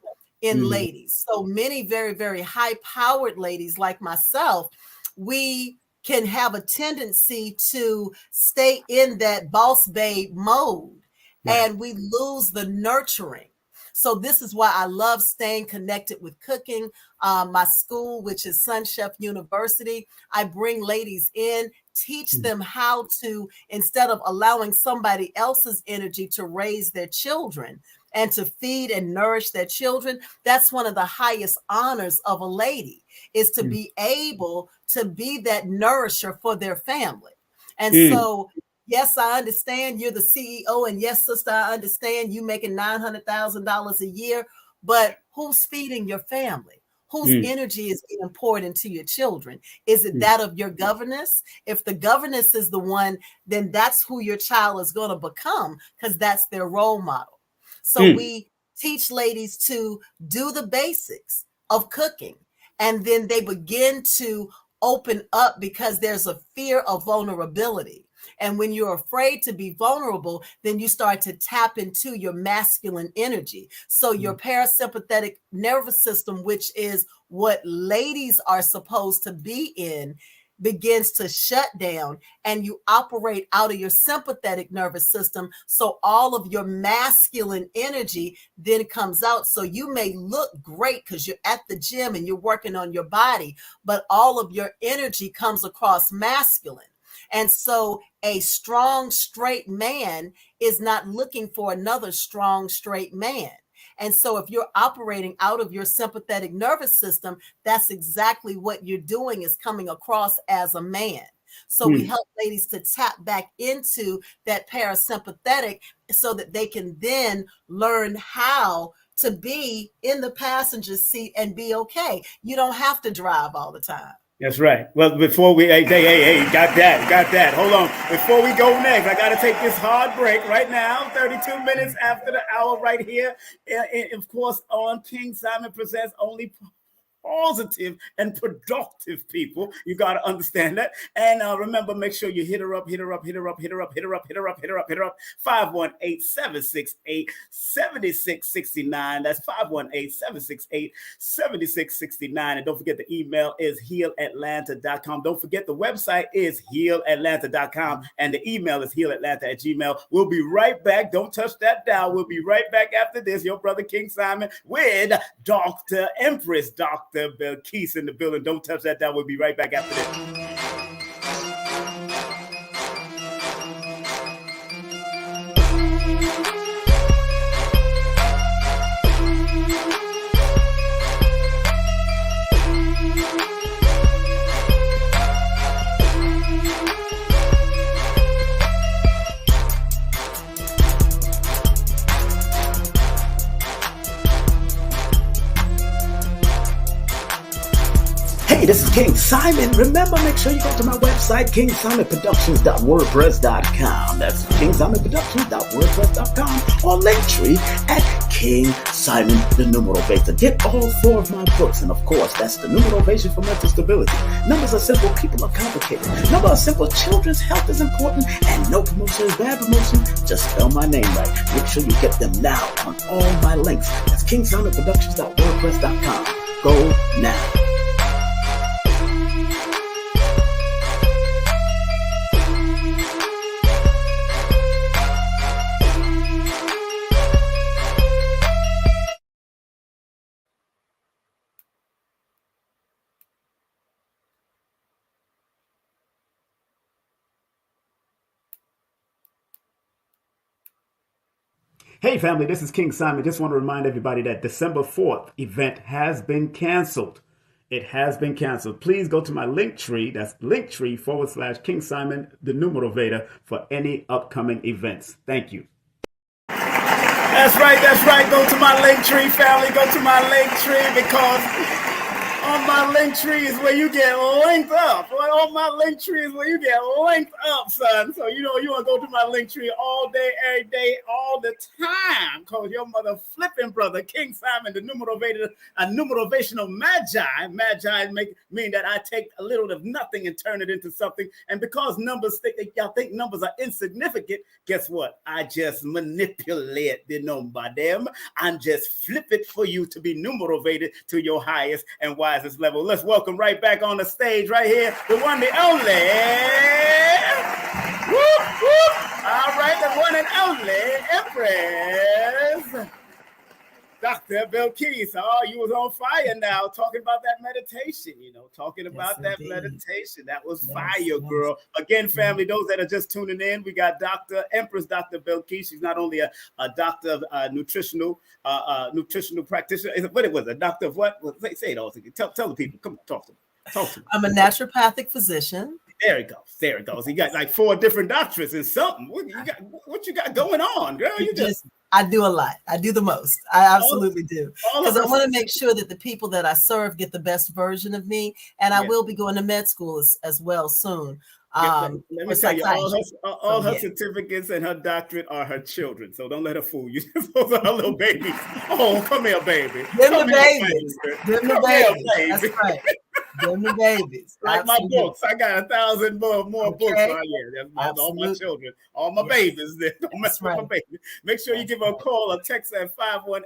in ladies. So many very, very high powered ladies like myself, we can have a tendency to stay in that boss babe mode, and we lose the nurturing. So this is why I love staying connected with cooking. My school, which is Sun Chef University, I bring ladies in, teach them how to, instead of allowing somebody else's energy to raise their children and to feed and nourish their children. That's one of the highest honors of a lady, is to be able to be that nourisher for their family. And so, yes, I understand you're the CEO, and yes, sister, I understand you making $900,000 a year, but who's feeding your family? Whose energy is being poured into your children? Is it that of your governess? If the governess is the one, then that's who your child is going to become, because that's their role model. So we teach ladies to do the basics of cooking, and then they begin to open up because there's a fear of vulnerability. And when you're afraid to be vulnerable, then you start to tap into your masculine energy. So your parasympathetic nervous system, which is what ladies are supposed to be in, begins to shut down, and you operate out of your sympathetic nervous system. So all of your masculine energy then comes out. So you may look great because you're at the gym and you're working on your body, but all of your energy comes across masculine. And so a strong, straight man is not looking for another strong, straight man. And so if you're operating out of your sympathetic nervous system, that's exactly what you're doing, is coming across as a man. So we help ladies to tap back into that parasympathetic so that they can then learn how to be in the passenger seat and be okay. You don't have to drive all the time. That's right. Well, before we, hey, got that. Hold on. Before we go next, I got to take this hard break right now. 32 minutes after the hour right here. Of course, on King Simon Presents, only positive and productive people. You got to understand that. And remember, make sure you hit her up. 518-768-7669. That's 518-768-7669. And don't forget the email is healatlanta.com. Don't forget the website is healatlanta.com. And the email is healatlanta@gmail. We'll be right back. Don't touch that dial. We'll be right back after this. Your brother King Simon with Dr. Empress, Dr. BILQUIS in the building. Don't touch that down. We'll be right back after this. Hey, this is King Simon. Remember, make sure you go to my website, kingsimonproductions.wordpress.com. That's kingsimonproductions.wordpress.com, or Linktree at King Simon the Numero Beta. Get all 4 of my books, and of course, that's the Numerovation for Mental Stability. Numbers are simple, people are complicated. Numbers are simple, children's health is important, and no promotion is bad promotion. Just spell my name right. Make sure you get them now on all my links. That's kingsimonproductions.wordpress.com. Go now. Hey family, this is King Simon. Just want to remind everybody that December 4th event has been canceled. It has been canceled. Please go to my Linktree. That's Linktree/King Simon, the Numero Veda, for any upcoming events. Thank you. That's right. That's right. Go to my link tree, family. Go to my link tree because on my link tree is where you get linked up. On my link tree is where you get linked up, son. So you want to go to my link tree all day, every day, all the time. Cause your mother flipping brother, King Simon, the numerational magi. Magi mean that I take a little of nothing and turn it into something. And because y'all think numbers are insignificant, guess what? I just manipulate the number them and just flip it for you to be numerated to your highest and wisest level. Let's welcome right back on the stage right here, the one, the only. Whoop, whoop. All right, the one and only Empress, Dr. BILQUIS. Oh, you was on fire now, talking about that meditation, talking about that meditation. That was fire, girl. Again, family, those that are just tuning in, we got Empress Dr. BILQUIS. She's not only a doctor of nutritional practitioner. What was a doctor of what? Well, say it all. Tell the people. Come on, talk to me. I'm a naturopathic physician. There it goes. There it goes. You got like 4 different doctorates and something. What you got going on, girl? I do a lot. I do the most. I absolutely do. Because I want to make sure that the people that I serve get the best version of me. And I will be going to med school as well soon. Let me tell you, all her certificates and her doctorate are her children. So don't let her fool you. Those are her little babies. Oh, come here, baby. Them the babies. That's right. Them the babies. Like my books. I got 1,000 more books right here. That's all my children. All my babies. Don't mess with my baby. Make sure you give her a call or text at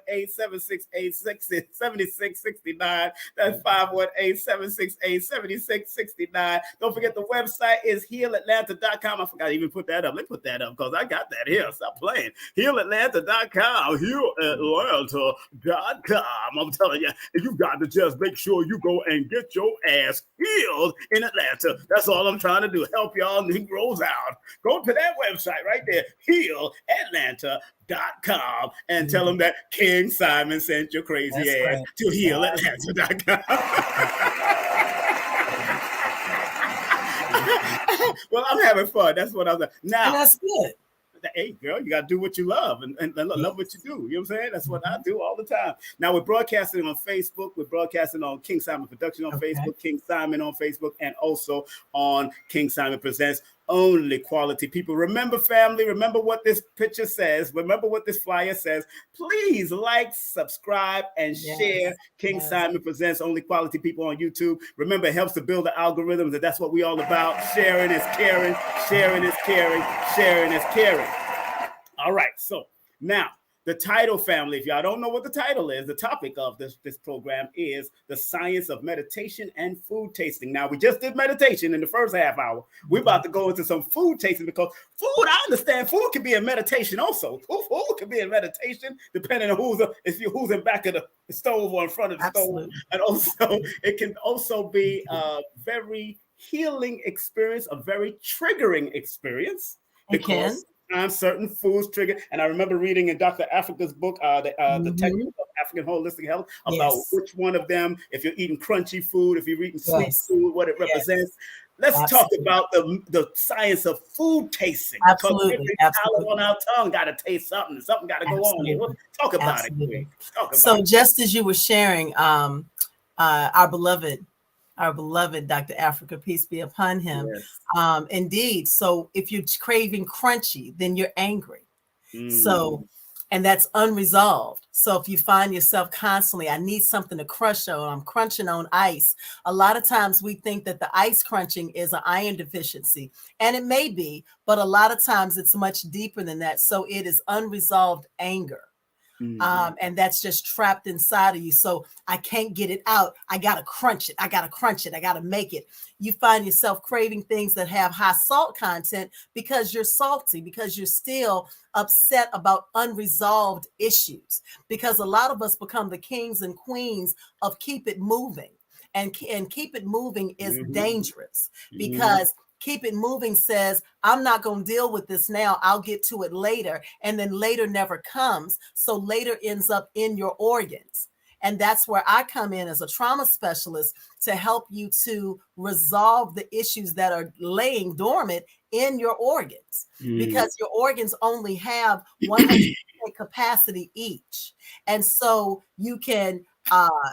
518-768-7669. That's 518-768-7669. Don't forget the website is healatlanta.com. I forgot to even put that up. Let me put that up because I got that here. Stop playing. Healatlanta.com. Healatlanta.com. I'm telling you, you got to just make sure you go and get your ass healed in Atlanta. That's all I'm trying to do. Help y'all Negroes out. Go to that website right there, healatlanta.com, and tell them that King Simon sent your crazy ass to healatlanta.com. Well, I'm having fun. That's what I'm saying. Now, and that's good. Hey, girl, you got to do what you love and love what you do. You know what I'm saying? That's what I do all the time. Now, we're broadcasting on Facebook. We're broadcasting on King Simon Production on Facebook, King Simon on Facebook, and also on King Simon Presents. Only quality people. Remember, family, remember what this picture says. Remember what this flyer says. Please like, subscribe, and share King Simon Presents Only Quality People on YouTube. Remember, it helps to build the algorithms, and that's what we all about. Sharing is caring. Sharing is caring. Sharing is caring. All right, so now, the title, family, if y'all don't know what the title is, the topic of this program is the science of meditation and food tasting. Now, we just did meditation in the first half hour. We're about to go into some food tasting because food, I understand, food can be a meditation also. Food can be a meditation depending on who's in back of the stove or in front of the stove. And also, it can also be a very healing experience, a very triggering experience. Because certain foods trigger, and I remember reading in Dr. Africa's book, the Techniques of African Holistic Health, about which one of them, if you're eating crunchy food, if you're eating sweet food, what it represents. Let's talk about the science of food tasting. Absolutely. Because on our tongue got to taste something. Something got to go on here. Talk about it. So just as you were sharing, our beloved Dr. Africa, peace be upon him. Indeed. So if you're craving crunchy, then you're angry. So, and that's unresolved. So if you find yourself constantly, I need something to crush on, I'm crunching on ice. A lot of times we think that the ice crunching is an iron deficiency, and it may be, but a lot of times it's much deeper than that. So it is unresolved anger. And that's just trapped inside of you. So I can't get it out. I got to crunch it. I got to crunch it. I got to make it. You find yourself craving things that have high salt content because you're salty, because you're still upset about unresolved issues. Because a lot of us become the kings and queens of keep it moving. And keep it moving is dangerous because keep it moving says, I'm not going to deal with this now. I'll get to it later. And then later never comes. So later ends up in your organs. And that's where I come in as a trauma specialist to help you to resolve the issues that are laying dormant in your organs, because your organs only have 100% capacity each. And so you can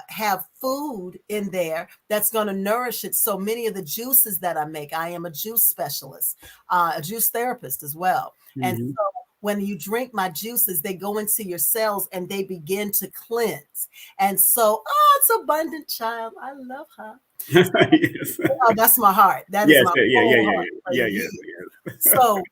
have food in there that's going to nourish it. So many of the juices that I make, I am a juice specialist, a juice therapist as well. And Mhm. so when you drink my juices, they go into your cells and they begin to cleanse. And so, oh, it's abundant child. I love her. Yes. Oh, that's my heart. That is Yes. my Yeah. Yeah. Yeah. whole Yeah. heart for Yeah. Yeah. you. Yes. So,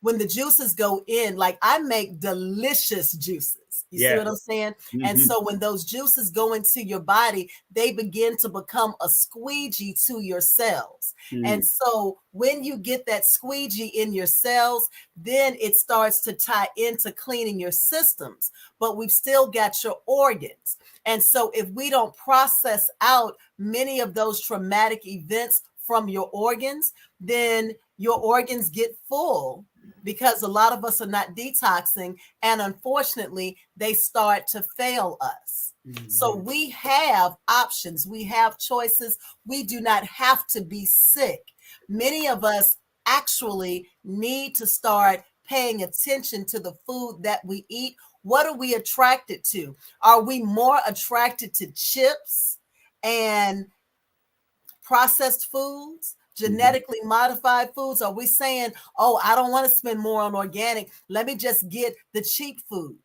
when the juices go in, like I make delicious juices. You see Yes. what I'm saying? And Mhm. so when those juices go into your body, they begin to become a squeegee to your cells. And Mm. so when you get that squeegee in your cells, then it starts to tie into cleaning your systems. But we've still got your organs. And so if we don't process out many of those traumatic events from your organs, then your organs get full, because a lot of us are not detoxing, and unfortunately they start to fail us. So Mhm. we have options, we have choices. We do not have to be sick. Many of us actually need to start paying attention to the food that we eat. What are we attracted to? Are we more attracted to chips and processed foods, Mhm. genetically modified foods? Are we saying, oh, I don't want to spend more on organic, let me just get the cheap food?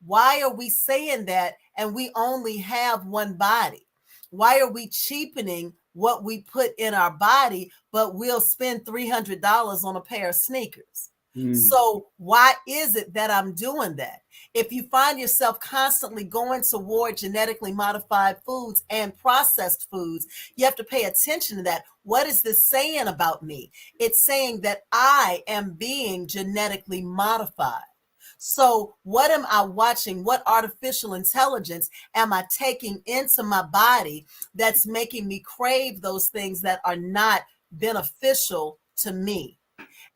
Why are we saying that? And we only have one body. Why are we cheapening what we put in our body, but we'll spend $300 on a pair of sneakers? Mm. So why is it that I'm doing that? If you find yourself constantly going toward genetically modified foods and processed foods, you have to pay attention to that. What is this saying about me? It's saying that I am being genetically modified. So, what am I watching? What artificial intelligence am I taking into my body that's making me crave those things that are not beneficial to me?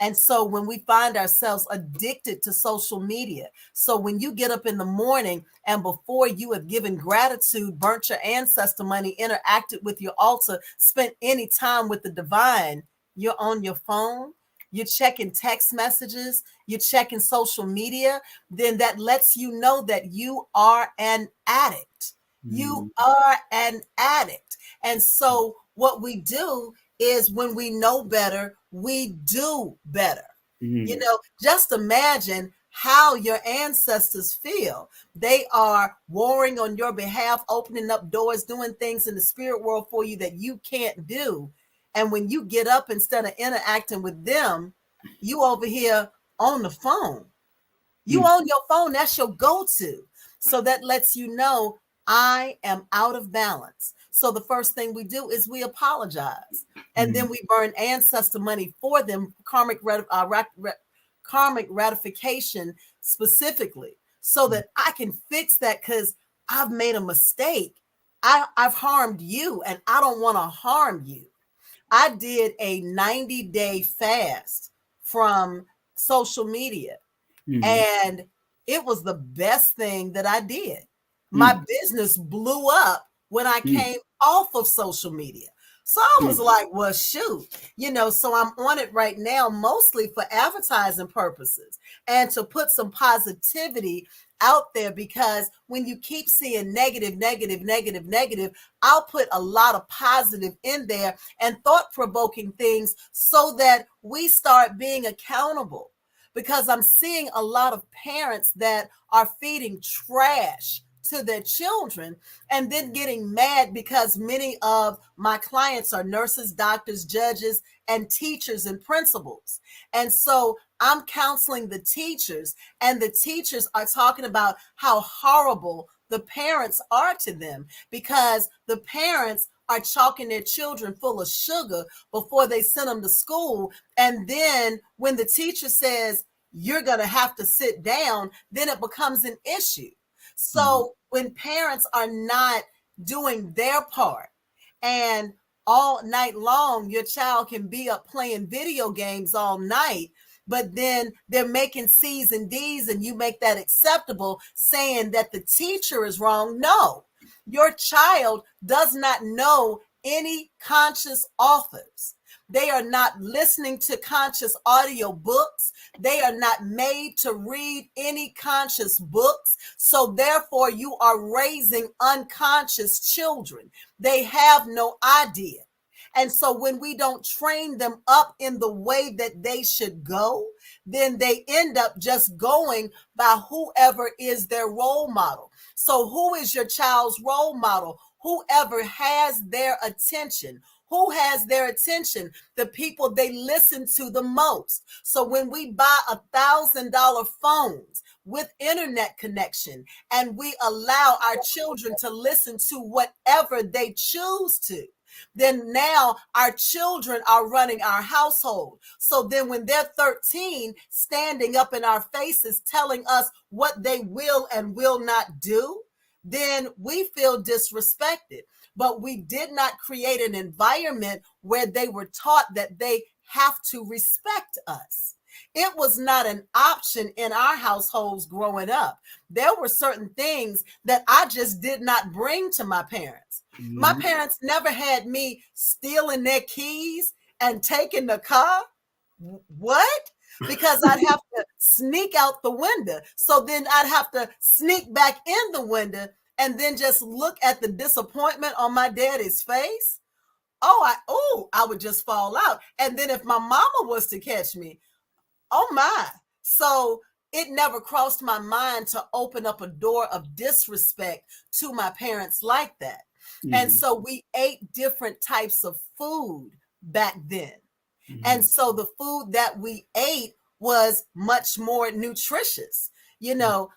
And so when we find ourselves addicted to social media, so when you get up in the morning and before you have given gratitude, burnt your ancestor money, interacted with your altar, spent any time with the divine, you're on your phone, you're checking text messages, you're checking social media, then that lets you know that you are an addict. You Mm. are an addict. And so what we do is, when we know better, we do better. You Mm. know, just imagine how your ancestors feel. They are warring on your behalf, opening up doors, doing things in the spirit world for you that you can't do. And when you get up, instead of interacting with them, you over here on the phone. You Mm. on your phone, that's your go-to. So that lets you know I am out of balance. So the first thing we do is we apologize. And Mm. then we burn ancestor money for them, karmic ratification specifically, so that I can fix that, because I've made a mistake. I've harmed you and I don't want to harm you. I did a 90-day fast from social media, Mm. and it was the best thing that I did. My Mm. business blew up when I Mm. came off of social media. So I was Mm. like, well, shoot, so I'm on it right now, mostly for advertising purposes and to put some positivity out there, because when you keep seeing negative, negative, negative, negative, I'll put a lot of positive in there and thought provoking things so that we start being accountable, because I'm seeing a lot of parents that are feeding trash to their children and then getting mad because many of my clients are nurses, doctors, judges, and teachers and principals. And so I'm counseling the teachers, and the teachers are talking about how horrible the parents are to them, because the parents are chalking their children full of sugar before they send them to school. And then when the teacher says, you're going to have to sit down, then it becomes an issue. Mm. So when parents are not doing their part, and all night long, your child can be up playing video games all night, but then they're making C's and D's and you make that acceptable, saying that the teacher is wrong. No, your child does not know any conscious authors. They are not listening to conscious audio books. They are not made to read any conscious books. So therefore, you are raising unconscious children. They have no idea. And so when we don't train them up in the way that they should go, then they end up just going by whoever is their role model. So who is your child's role model? Whoever has their attention. Who has their attention? The people they listen to the most. So when we buy $1,000 phones with internet connection and we allow our children to listen to whatever they choose to, then now our children are running our household. So then when they're 13, standing up in our faces telling us what they will and will not do, then we feel disrespected. But we did not create an environment where they were taught that they have to respect us. It was not an option in our households growing up. There were certain things that I just did not bring to my parents. Mm-hmm. My parents never had me stealing their keys and taking the car. What? Because I'd have to sneak out the window. So then I'd have to sneak back in the window and then just look at the disappointment on my daddy's face. I would just fall out. And then if my mama was to catch me, oh my. So it never crossed my mind to open up a door of disrespect to my parents like that. Mm-hmm. And so we ate different types of food back then. Mm-hmm. And so the food that we ate was much more nutritious. You know,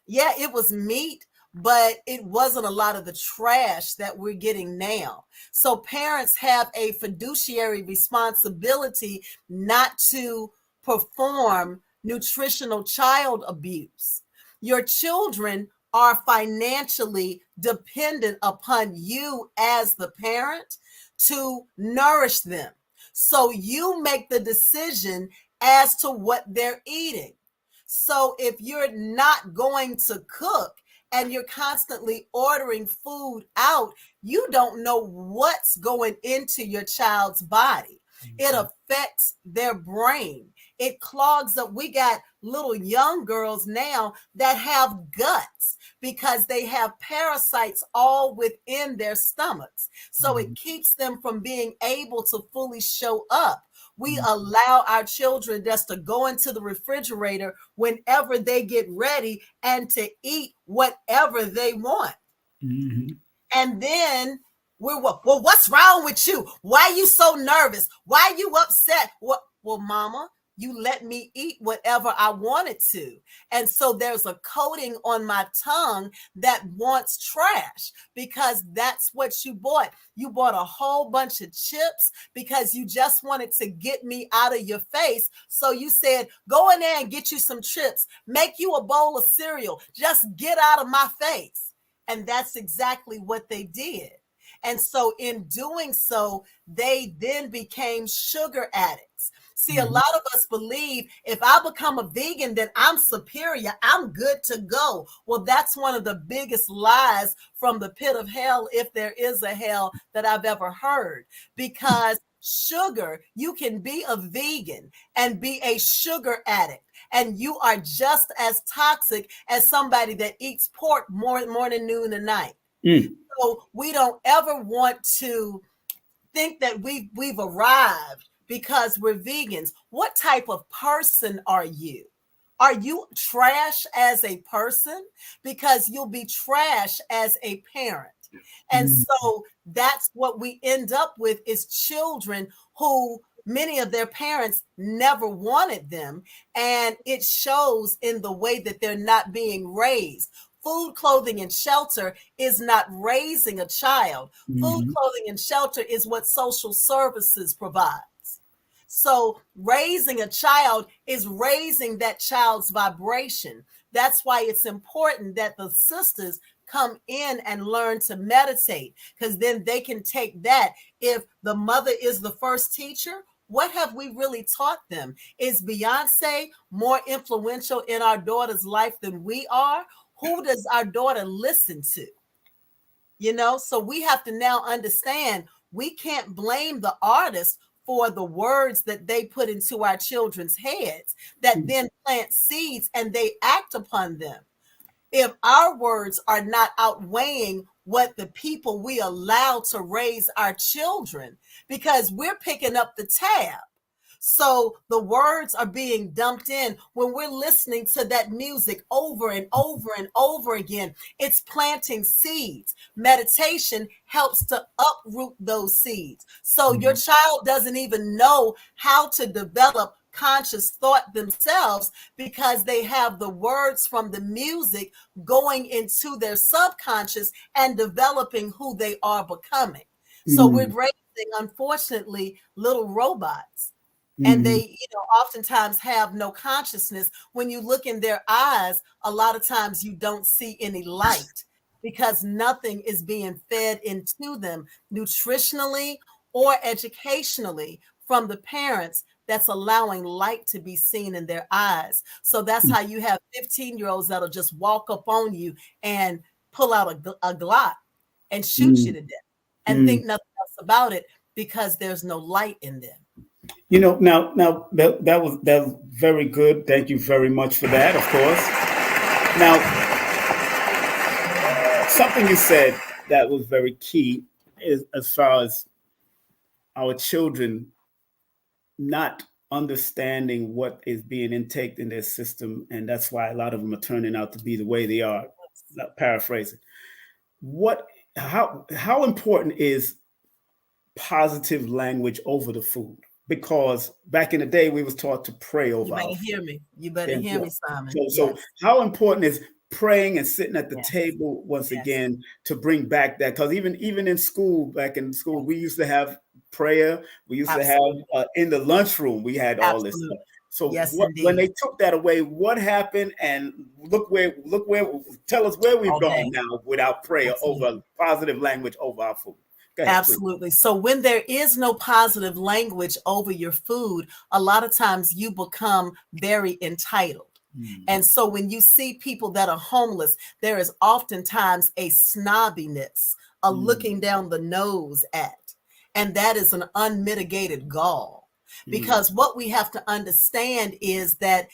it was meat, but it wasn't a lot of the trash that we're getting now. So parents have a fiduciary responsibility not to perform nutritional child abuse. Your children are financially dependent upon you as the parent to nourish them. So you make the decision as to what they're eating. So if you're not going to cook and you're constantly ordering food out, you don't know what's going into your child's body. It affects their brain. It clogs up. We got little young girls now that have guts because they have parasites all within their stomachs. So it keeps them from being able to fully show up. We allow our children just to go into the refrigerator whenever they get ready and to eat whatever they want. Mm-hmm. And then what's wrong with you? Why are you so nervous? Why are you upset? Well, mama, you let me eat whatever I wanted to. And so there's a coating on my tongue that wants trash because that's what you bought. You bought a whole bunch of chips because you just wanted to get me out of your face. So you said, go in there and get you some chips, make you a bowl of cereal, just get out of my face. And that's exactly what they did. And so in doing so, they then became sugar addicts. See, a lot of us believe if I become a vegan, then I'm superior. I'm good to go. Well, that's one of the biggest lies from the pit of hell, if there is a hell, that I've ever heard. Because sugar, you can be a vegan and be a sugar addict. And you are just as toxic as somebody that eats pork morning, noon, and night. So we don't ever want to think that we've arrived because we're vegans. What type of person are you? Are you trash as a person? Because you'll be trash as a parent. And so that's what we end up with is children who many of their parents never wanted them. And it shows in the way that they're not being raised. Food, clothing, and shelter is not raising a child. Food, clothing, and shelter is what social services provides. So raising a child is raising that child's vibration. That's why it's important that the sisters come in and learn to meditate, because then they can take that. If the mother is the first teacher, What have we really taught them? Is Beyonce more influential in our daughter's life than we are? Who does our daughter listen to? So we have to now understand we can't blame the artist for the words that they put into our children's heads that then plant seeds and they act upon them. If our words are not outweighing what the people we allow to raise our children, because we're picking up the tab. So the words are being dumped in when we're listening to that music over and over and over again. It's planting seeds. Meditation helps to uproot those seeds. So your child doesn't even know how to develop conscious thought themselves because they have the words from the music going into their subconscious and developing who they are becoming. So we're raising, unfortunately, little robots. And they, oftentimes have no consciousness. When you look in their eyes, a lot of times you don't see any light because nothing is being fed into them nutritionally or educationally from the parents that's allowing light to be seen in their eyes. So that's how you have 15-year-olds that'll just walk up on you and pull out a Glock and shoot you to death and think nothing else about it because there's no light in them. Now that was very good. Thank you very much for that. Of course. Now, something you said that was very key is as far as our children not understanding what is being intaked in their system, and that's why a lot of them are turning out to be the way they are. Paraphrasing, how important is positive language over the food? Because back in the day, we was taught to pray over. You better hear me. You better hear me, Simon. So how important is praying and sitting at the table once again to bring back that? Because even in school, back in school, we used to have prayer. We used to have in the lunchroom, we had all this stuff. So when they took that away, what happened? And look where, tell us where we've gone now without prayer over positive language over our food. Ahead, absolutely. Please. So when there is no positive language over your food, a lot of times you become very entitled. And so when you see people that are homeless, there is oftentimes a snobbiness, a looking down the nose at, and that is an unmitigated gall. Because what we have to understand is that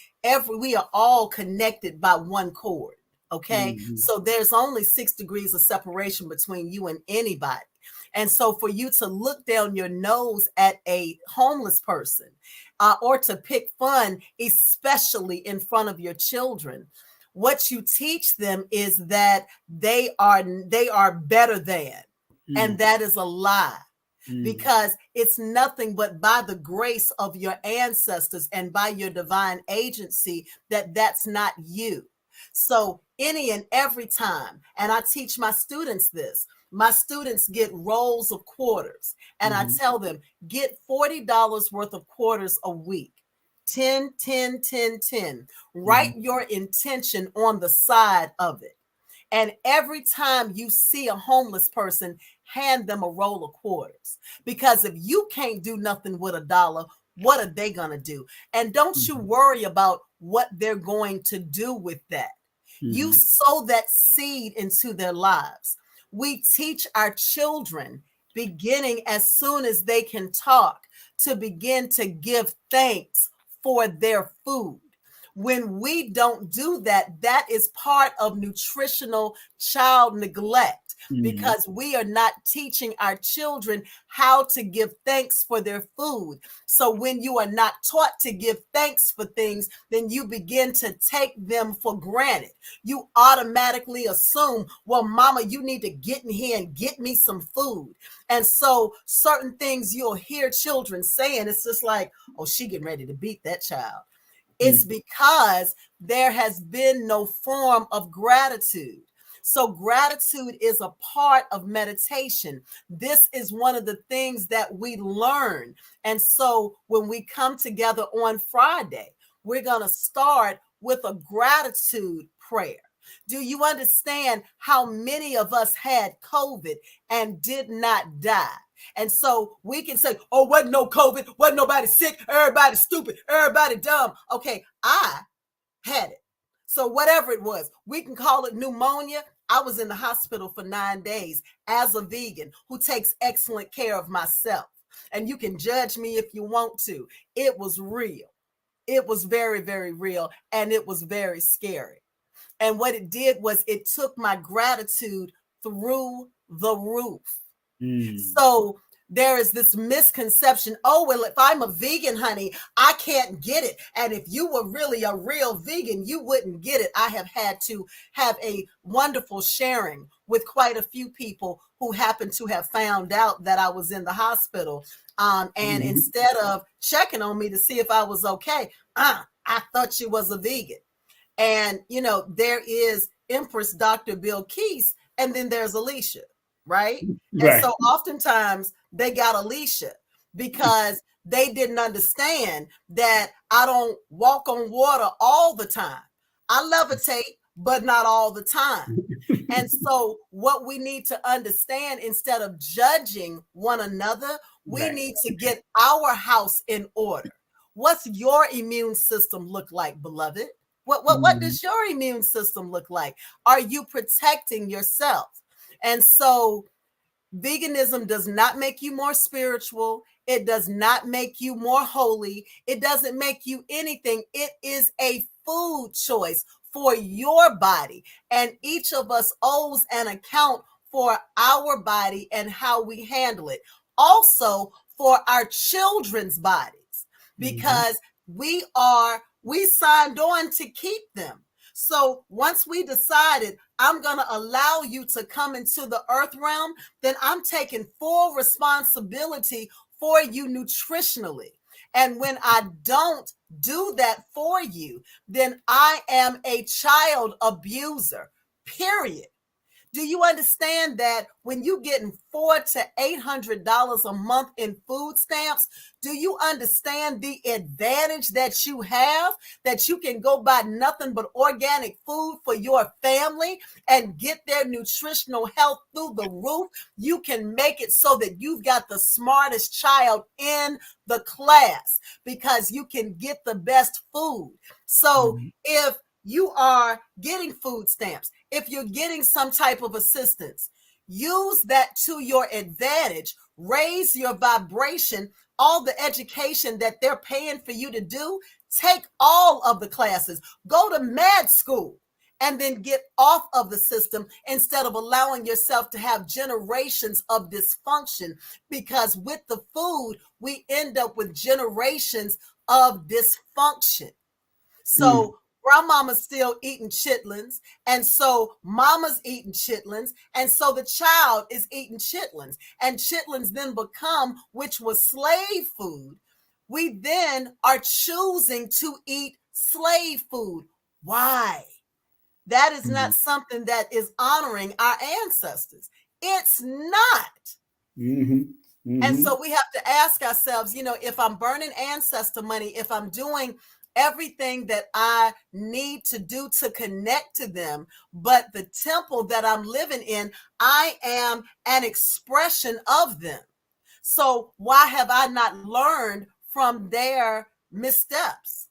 we are all connected by one cord. Okay. So there's only 6 degrees of separation between you and anybody. And so for you to look down your nose at a homeless person or to pick fun, especially in front of your children, what you teach them is that they are better than. And that is a lie. Because it's nothing but by the grace of your ancestors and by your divine agency that's not you. So any and every time, and I teach my students this, my students get rolls of quarters and I tell them, get $40 worth of quarters a week. 10, 10, 10, 10. Write your intention on the side of it. And every time you see a homeless person, hand them a roll of quarters. Because if you can't do nothing with $1, what are they going to do? And don't you worry about what they're going to do with that. You sow that seed into their lives. We teach our children, beginning as soon as they can talk, to begin to give thanks for their food. When we don't do that, that is part of nutritional child neglect, because we are not teaching our children how to give thanks for their food. So when you are not taught to give thanks for things, then you begin to take them for granted. You automatically assume, well, mama, you need to get in here and get me some food. And so certain things you'll hear children saying, it's just like, oh, she getting ready to beat that child. It's because there has been no form of gratitude. So gratitude is a part of meditation. This is one of the things that we learn. And so when we come together on Friday, we're going to start with a gratitude prayer. Do you understand how many of us had COVID and did not die? And so we can say, oh, wasn't no COVID, wasn't nobody sick, everybody stupid, everybody dumb. Okay, I had it. So whatever it was, we can call it pneumonia. I was in the hospital for 9 days as a vegan who takes excellent care of myself. And you can judge me if you want to. It was real. It was very, very real. And it was very scary. And what it did was it took my gratitude through the roof. So there is this misconception. Oh, well, if I'm a vegan, honey, I can't get it. And if you were really a real vegan, you wouldn't get it. I have had to have a wonderful sharing with quite a few people who happen to have found out that I was in the hospital. And instead of checking on me to see if I was okay, I thought she was a vegan. And, you know, there is Empress Dr. BILQUIS, and then there's Alicia, right? And so oftentimes they got Alicia because they didn't understand that I don't walk on water all the time. I levitate, but not all the time. And so what we need to understand, instead of judging one another, we need to get our house in order. What's your immune system look like, beloved? What does your immune system look like? Are you protecting yourself? And so veganism does not make you more spiritual. It does not make you more holy. It doesn't make you anything. It is a food choice for your body. And each of us owes an account for our body and how we handle it. Also for our children's bodies, because we signed on to keep them. So once we decided I'm going to allow you to come into the earth realm, then I'm taking full responsibility for you nutritionally. And when I don't do that for you, then I am a child abuser, period. Do you understand that when you're getting $400 to $800 a month in food stamps, do you understand the advantage that you have, that you can go buy nothing but organic food for your family and get their nutritional health through the roof? You can make it so that you've got the smartest child in the class because you can get the best food. So if you are getting food stamps, if you're getting some type of assistance, use that to your advantage. Raise your vibration. All the education that they're paying for you to do, take all of the classes. Go to med school and then get off of the system instead of allowing yourself to have generations of dysfunction. Because with the food, we end up with generations of dysfunction. So grandmama's still eating chitlins, and so mama's eating chitlins, and so the child is eating chitlins, and chitlins then become, which was slave food. We then are choosing to eat slave food. Why? That is not something that is honoring our ancestors. It's not. And so we have to ask ourselves, you know, if I'm burning ancestor money, if I'm doing everything that I need to do to connect to them, but the temple that I'm living in, I am an expression of them. So why have I not learned from their missteps?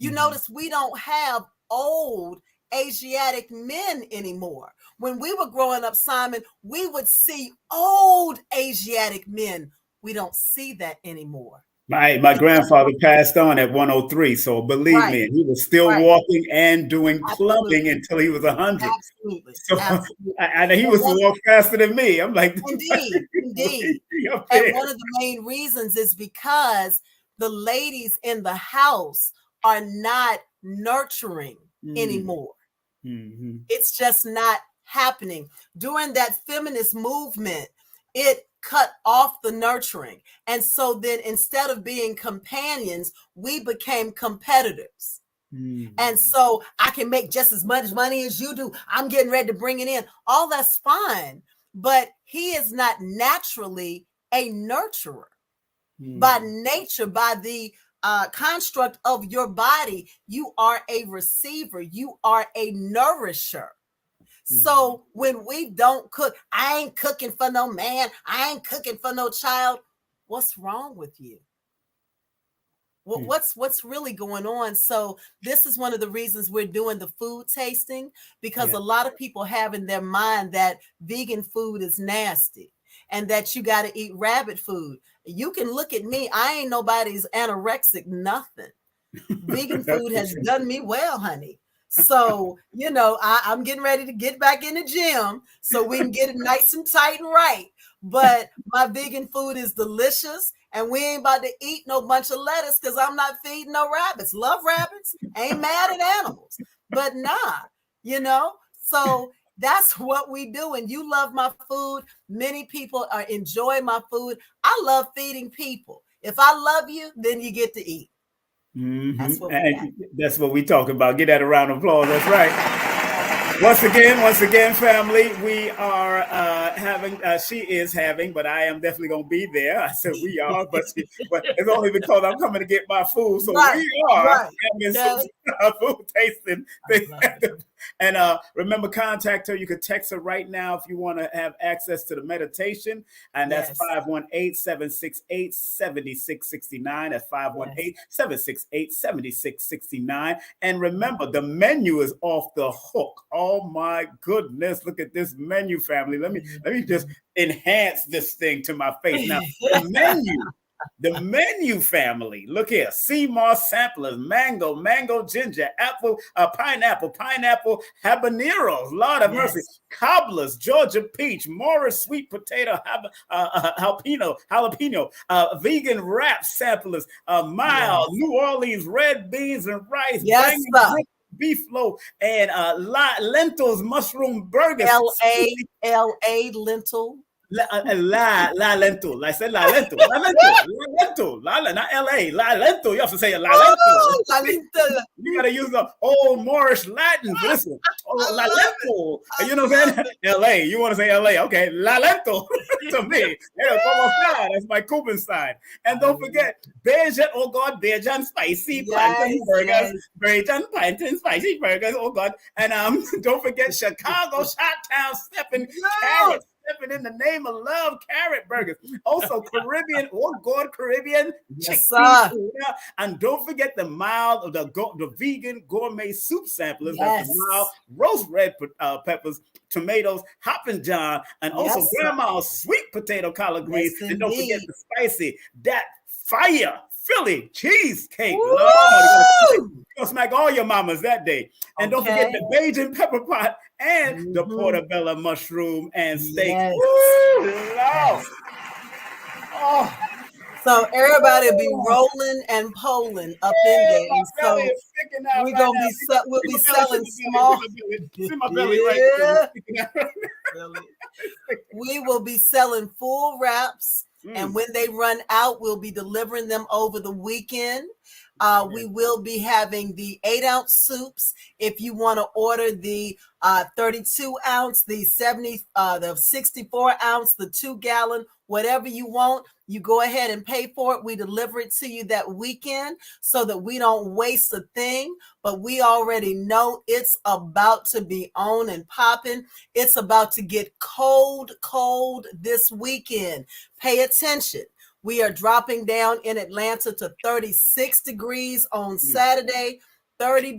You notice we don't have old Asiatic men anymore. When we were growing up, Simon, we would see old Asiatic men. We don't see that anymore. My grandfather passed on at 103, so believe me, he was still walking and doing plumbing until he was 100. Absolutely. So, and he was walk faster than me. I'm like, indeed. And one of the main reasons is because the ladies in the house are not nurturing anymore. It's just not happening. During that feminist movement, it cut off the nurturing. And so then instead of being companions, we became competitors. And so I can make just as much money as you do. I'm getting ready to bring it in. All that's fine. But he is not naturally a nurturer. By nature, by the construct of your body, you are a receiver. You are a nourisher. So when we don't cook, I ain't cooking for no man, I ain't cooking for no child. What's wrong with you? What's really going on? So this is one of the reasons we're doing the food tasting, because a lot of people have in their mind that vegan food is nasty and that you got to eat rabbit food. You can look at me. I ain't nobody's anorexic, nothing. Vegan food has done me well, honey. So, I'm getting ready to get back in the gym so we can get it nice and tight and right. But my vegan food is delicious, and we ain't about to eat no bunch of lettuce because I'm not feeding no rabbits. Love rabbits, ain't mad at animals, but so that's what we do. And you love my food. Many people are enjoying my food. I love feeding people. If I love you, then you get to eat. That's what we talk about. Get that a round of applause. That's right. Once again, family, we are having, she is having, but I am definitely going to be there. I said we are, but it's only because I'm coming to get my food. So we are having food tasting. And remember, contact her. You could text her right now if you want to have access to the meditation. And that's 518-768-7669. That's 518-768-7669. And remember, the menu is off the hook. Oh my goodness. Look at this menu, family. Let me just enhance this thing to my face. Now, the menu, family. Look here. Sea moss samplers, mango, ginger, apple, pineapple, habaneros, Lord of mercy, cobblers, Georgia peach, Morris sweet potato, jalapeno, vegan wrap samplers, mild, New Orleans red beans and rice, beef loaf, and lentils, mushroom burgers. L.A. lentil. Lentil. I said lentil. Not L.A. Lentil. You have to say lentil. You gotta use the old Moorish Latin for this one. Lentil. You know what I'm saying? L.A. You want to say L.A. Okay, lentil to me. That's my Cuban side. And don't forget, Bajan spicy plantain burgers. Bajan plantain spicy burgers. Oh God. And don't forget Chicago Shot-Town stepping carrots. In the name of love, carrot burgers. Also, Caribbean chickpea. And don't forget the mild, the vegan gourmet soup samplers. That's the mild roast red peppers, tomatoes, hoppin' john, and also grandma's sweet potato collard greens. And don't forget the spicy, that fire Philly cheesecake. Lord, you're gonna smack all your mamas that day. And don't forget the Bajan pepper pot and the portobello mushroom and steak. Woo, Lord. Oh. So everybody will be rolling and polling up in there. And so we'll be selling small. See my belly right there. We will be selling full wraps. And when they run out, we'll be delivering them over the weekend. We will be having the 8-ounce soups. If you want to order the 32-ounce, the 64-ounce, the 2-gallon, whatever you want, you go ahead and pay for it. We deliver it to you that weekend so that we don't waste a thing. But we already know it's about to be on and popping. It's about to get cold this weekend. Pay attention. We are dropping down in Atlanta to 36 degrees on Saturday, 32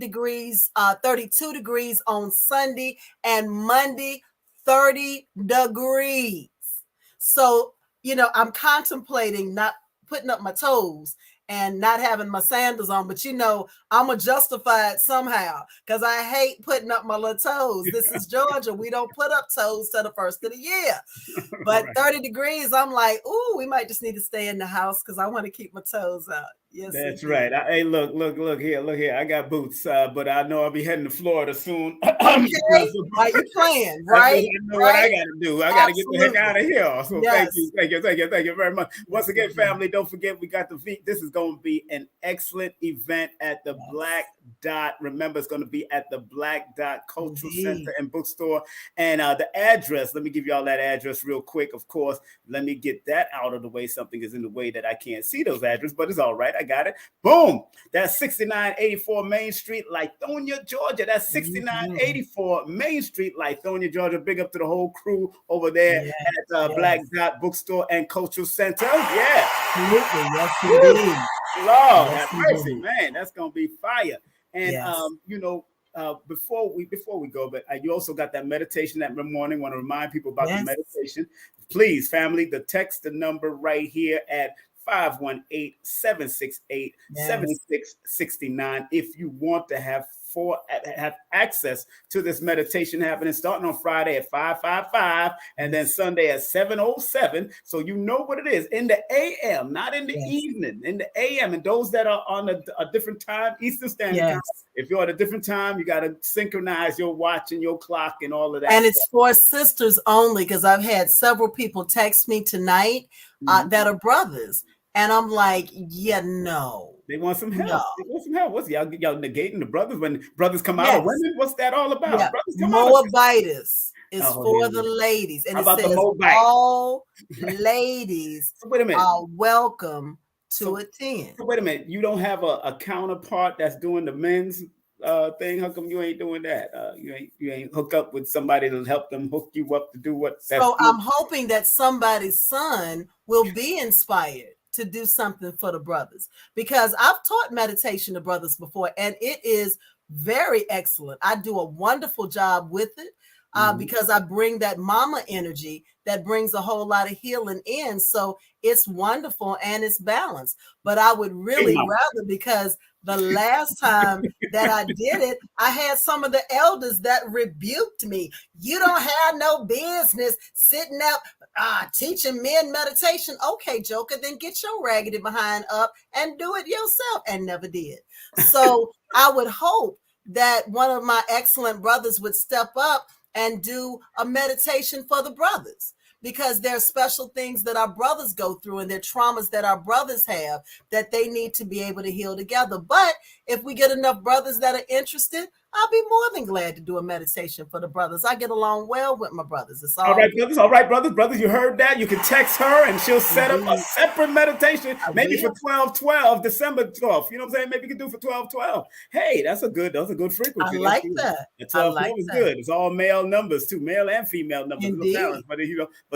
degrees on Sunday, and Monday, 30 degrees. So, I'm contemplating not putting up my toes and not having my sandals on, but I'm going to justify it somehow because I hate putting up my little toes. This is Georgia. We don't put up toes till the first of the year. But 30 degrees, I'm like, ooh, we might just need to stay in the house because I want to keep my toes out. Yes, that's right. Hey, look here. I got boots, but I know I'll be heading to Florida soon. Okay, are you playing, right? I know what I got to do. I got to get the heck out of here. So thank you very much. Once again, family, don't forget we got this is going to be an excellent event at the Yes. Black Dot. Remember, it's going to be at the Black Dot Cultural Indeed. Center and Bookstore. And the address, let me give y'all that address real quick. Of course, let me get that out of the way. Something is in the way that I can't see those addresses, but it's all right. I got it. Boom. That's 6984 Main Street, Lithonia, Georgia. That's 6984 Main Street, Lithonia, Georgia. Big up to the whole crew over there at Black Dot Bookstore and Cultural Center. Yeah. Absolutely. Yes, indeed. Lord, Yes, have mercy, indeed. man. That's gonna be fire. And Yes. you know, before we go, but you also got that meditation that morning. Want to remind people about the Yes. meditation. Please, family, text the number right here at 518-768-7669 if you want to have access to this meditation happening starting on Friday at 5:55 and then Sunday at 7:07. So you know what it is in the AM, not in the evening, in the AM. And those that are on a different time, Eastern Standard Time, if you're at a different time, you got to synchronize your watch and your clock and all of that. And it's for sisters only, because I've had several people text me tonight that are brothers. And I'm like, no. They want some help. They want some help. What's y'all negating the brothers when brothers come out of women? What's that all about? Yeah. Brothers come Moabitis is for the ladies. And it says all ladies are welcome to attend. So wait a minute. You don't have a counterpart that's doing the men's thing? How come you ain't doing that? You ain't hook up with somebody to help them hook you up to do what? So I'm hoping that somebody's son will be inspired to do something for the brothers, because I've taught meditation to brothers before and it is very excellent. I do a wonderful job with it because I bring that mama energy that brings a whole lot of healing in. So it's wonderful and it's balanced. But I would really rather, because the last time that I did it, I had some of the elders that rebuked me. You don't have no business sitting up teaching men meditation. Okay, Joker, then get your raggedy behind up and do it yourself, and never did. So I would hope that one of my excellent brothers would step up and do a meditation for the brothers, because there are special things that our brothers go through and their traumas that our brothers have that they need to be able to heal together. But if we get enough brothers that are interested, I'll be more than glad to do a meditation for the brothers. I get along well with my brothers. It's all right, brothers. All right, brothers. You heard that? You can text her and she'll set up a separate meditation, maybe for 12/12, December 12th. You know what I'm saying? Maybe you can do for 12/12. Hey, that's a good frequency. I like that. 12/12 is good. It's all male numbers too, male and female numbers. Indeed. But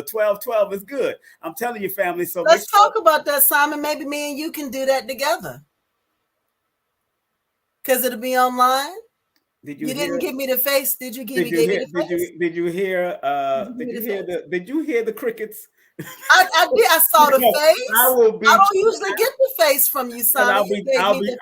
12/12 is good. I'm telling you, family. So let's talk about that, Simon. Maybe me and you can do that together, because it'll be online. You didn't give me the face. Did you give me the face? Did you hear the crickets? I did. I saw the face. I don't usually get the face from you, Simon.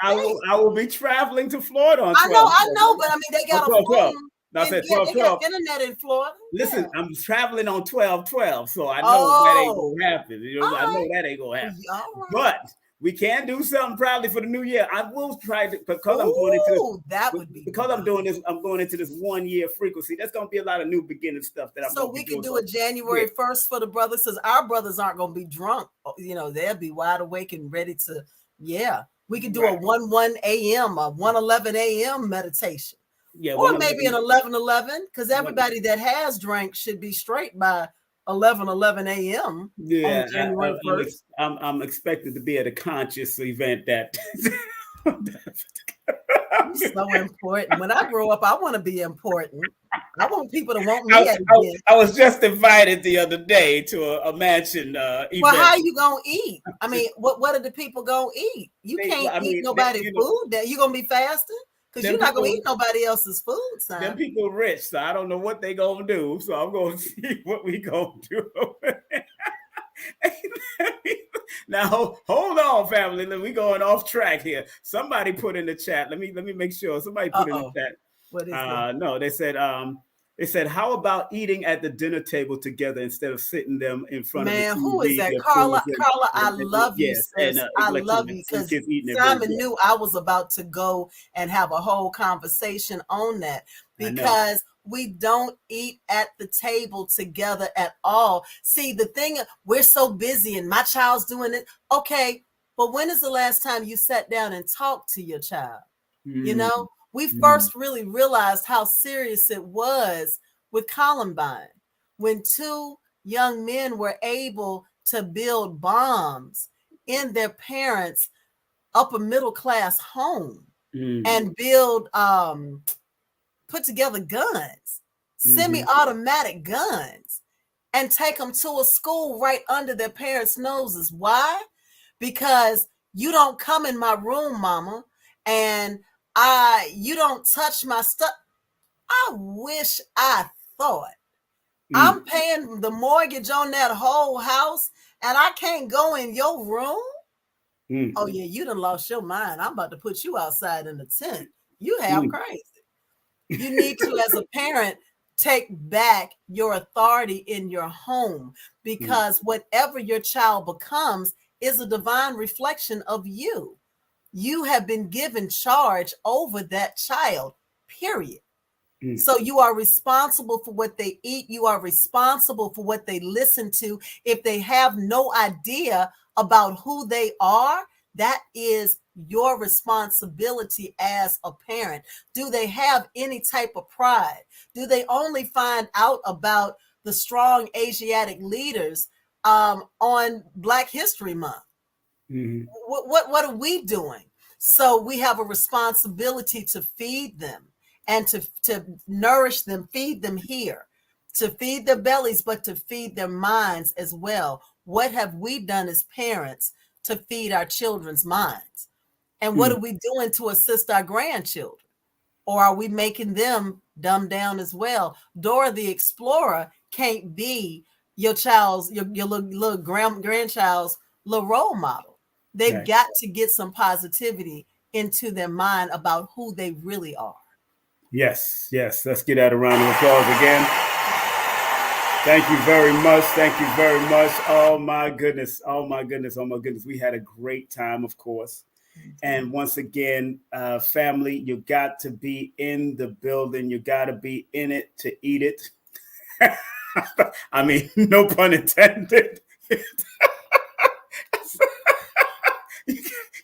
I will be traveling to Florida on 12. I know, but I mean they got a phone. I said 12/12. They got internet in Florida. Listen, I'm traveling on 12/12, so I know that ain't gonna happen. You know, I know that ain't gonna happen. But we can do something probably for the new year. I will try to, because I'm going into this. That would be because I'm doing this. I'm going into this 1 year frequency. That's going to be a lot of new beginning stuff that I'm. So we can do it January 1st for the brothers, because our brothers aren't going to be drunk. You know, they'll be wide awake and ready to. Yeah, we can do a 1:1 a.m. a 1:11 a.m. meditation. Yeah, or maybe an 11:11, because everybody that has drank should be straight by 11:11 a.m. Yeah, on January 1st. I'm expected to be at a conscious event that. So important. When I grow up, I want to be important. I want people to want me. I was just invited the other day to a mansion event. Well, how are you gonna eat? I mean, what are the people gonna eat? You can't eat nobody's food. That you gonna be fasting? Because you're not going to eat nobody else's food, son. Them people rich, so I don't know what they going to do. So I'm going to see what we going to do. Now, hold on, family. We going off track here. Somebody put in the chat. Let me make sure. Somebody put in the chat. What is it? No, they said, how about eating at the dinner table together instead of sitting them in front of the TV? Man, who is that? Carla, I love you, sis. I love you, because Simon knew I was about to go and have a whole conversation on that, because we don't eat at the table together at all. See, the thing, we're so busy and my child's doing it. Okay, But when is the last time you sat down and talked to your child? You Mm, know, we mm, first really realized how serious it was with Columbine when two young men were able to build bombs in their parents' upper middle class home mm, and build put together guns, mhm, semi-automatic guns, and take them to a school right under their parents' noses. Why? Because you don't come in my room, mama, and you don't touch my stuff. I wish I thought mm, I'm paying the mortgage on that whole house and I can't go in your room. mm, Oh yeah, you done lost your mind. I'm about to put you outside in the tent. You have mm, crazy. You need to, as a parent, take back your authority in your home, mm, because whatever your child becomes is a divine reflection of you. You have been given charge over that child, period. mm, So you are responsible for what they eat. You are responsible for what they listen to. If they have no idea about who they are, that is your responsibility as a parent. Do they have any type of pride? Do they only find out about the strong Asiatic leaders on Black History Month? mhm, What are we doing? So we have a responsibility to feed them and to nourish them, feed them here, to feed their bellies, but to feed their minds as well. What have we done as parents to feed our children's minds? And what mm. are we doing to assist our grandchildren? Or are we making them dumb down as well? Dora the Explorer can't be your child's, your little grandchild's little role model. They've Right. got to get some positivity into their mind about who they really are. Yes, yes. Let's get that a round of applause again. Thank you very much. Thank you very much. Oh my goodness. Oh my goodness. Oh my goodness. We had a great time, of course. And once again, family, you got to be in the building. You got to be in it to eat it. I mean, no pun intended.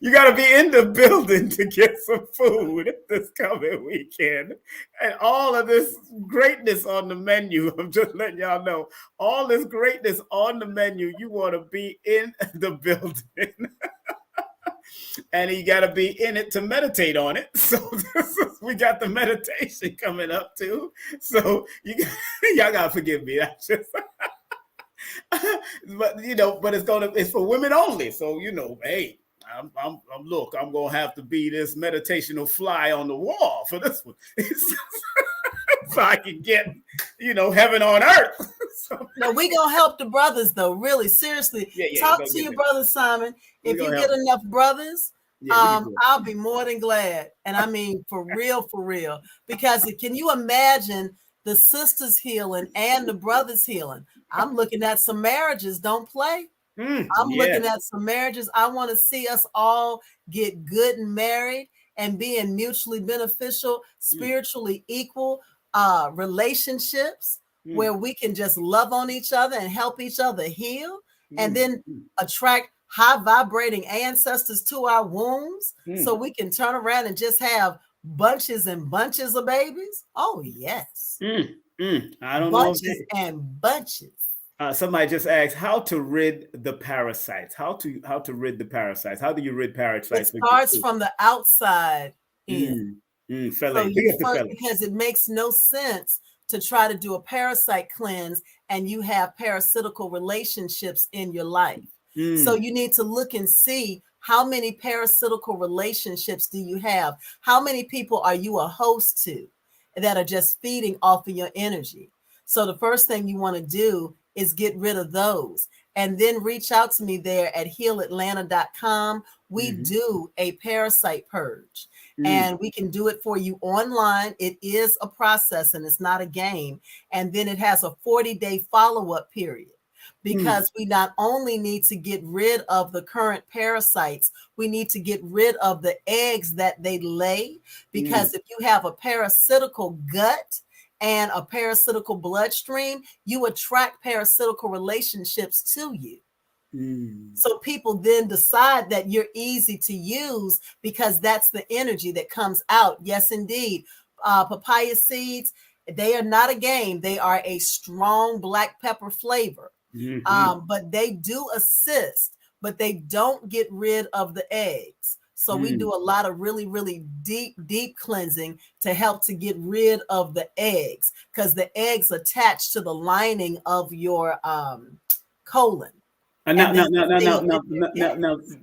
You got to be in the building to get some food this coming weekend. And all of this greatness on the menu, I'm just letting y'all know, all this greatness on the menu, you want to be in the building. And you got to be in it to meditate on it. So we got the meditation coming up too. So y'all got to forgive me. That's just. But but it's for women only. So hey, I'm gonna have to be this meditational fly on the wall for this one, so I can get heaven on earth. So, No, we gonna help the brothers though. Really, seriously, yeah, we're talk gonna to get your there. brother Simon. We're If you gonna get help. enough brothers, Yeah, we can do it. I'll be more than glad. And I mean, for real. Because can you imagine the sisters healing and the brothers healing? I'm looking at some marriages. Don't play. I'm looking Yes. at some marriages. I want to see us all get good and married and be in mutually beneficial, Mm, spiritually equal relationships mm, where we can just love on each other and help each other heal, and mm, then mm, attract high vibrating ancestors to our wombs so mm, we can turn around and just have bunches and bunches of babies. Oh, yes. I don't know if Bunches and bunches. somebody just asked how to rid the parasites. How to rid the parasites? How do you rid It parasites with your starts food? from the outside in. So Fellas, big you up the first, fellas. because it makes no sense to try to do a parasite cleanse and you have parasitical relationships in your life. So Mm, you need to look and see how many parasitical relationships do you have? How many people are you a host to that are just feeding off of your energy? So the first thing you want to do is get rid of those and then reach out to me there at healatlanta.com. We mhm, do a parasite purge mm, and we can do it for you online. It is a process and it's not a game. And then it has a 40-day follow-up period, mm, because we not only need to get rid of the current parasites, we need to get rid of the eggs that they lay. mm, Because if you have a parasitical gut and a parasitical bloodstream, you attract parasitical relationships to you. So people then decide that you're easy to use because that's the energy that comes out. Yes, indeed. Papaya seeds, they are not a game. They are a strong black pepper flavor. But they do assist, but they don't get rid of the eggs. So we do a lot of really, really deep cleansing to help to get rid of the eggs, because the eggs attach to the lining of your colon. And now,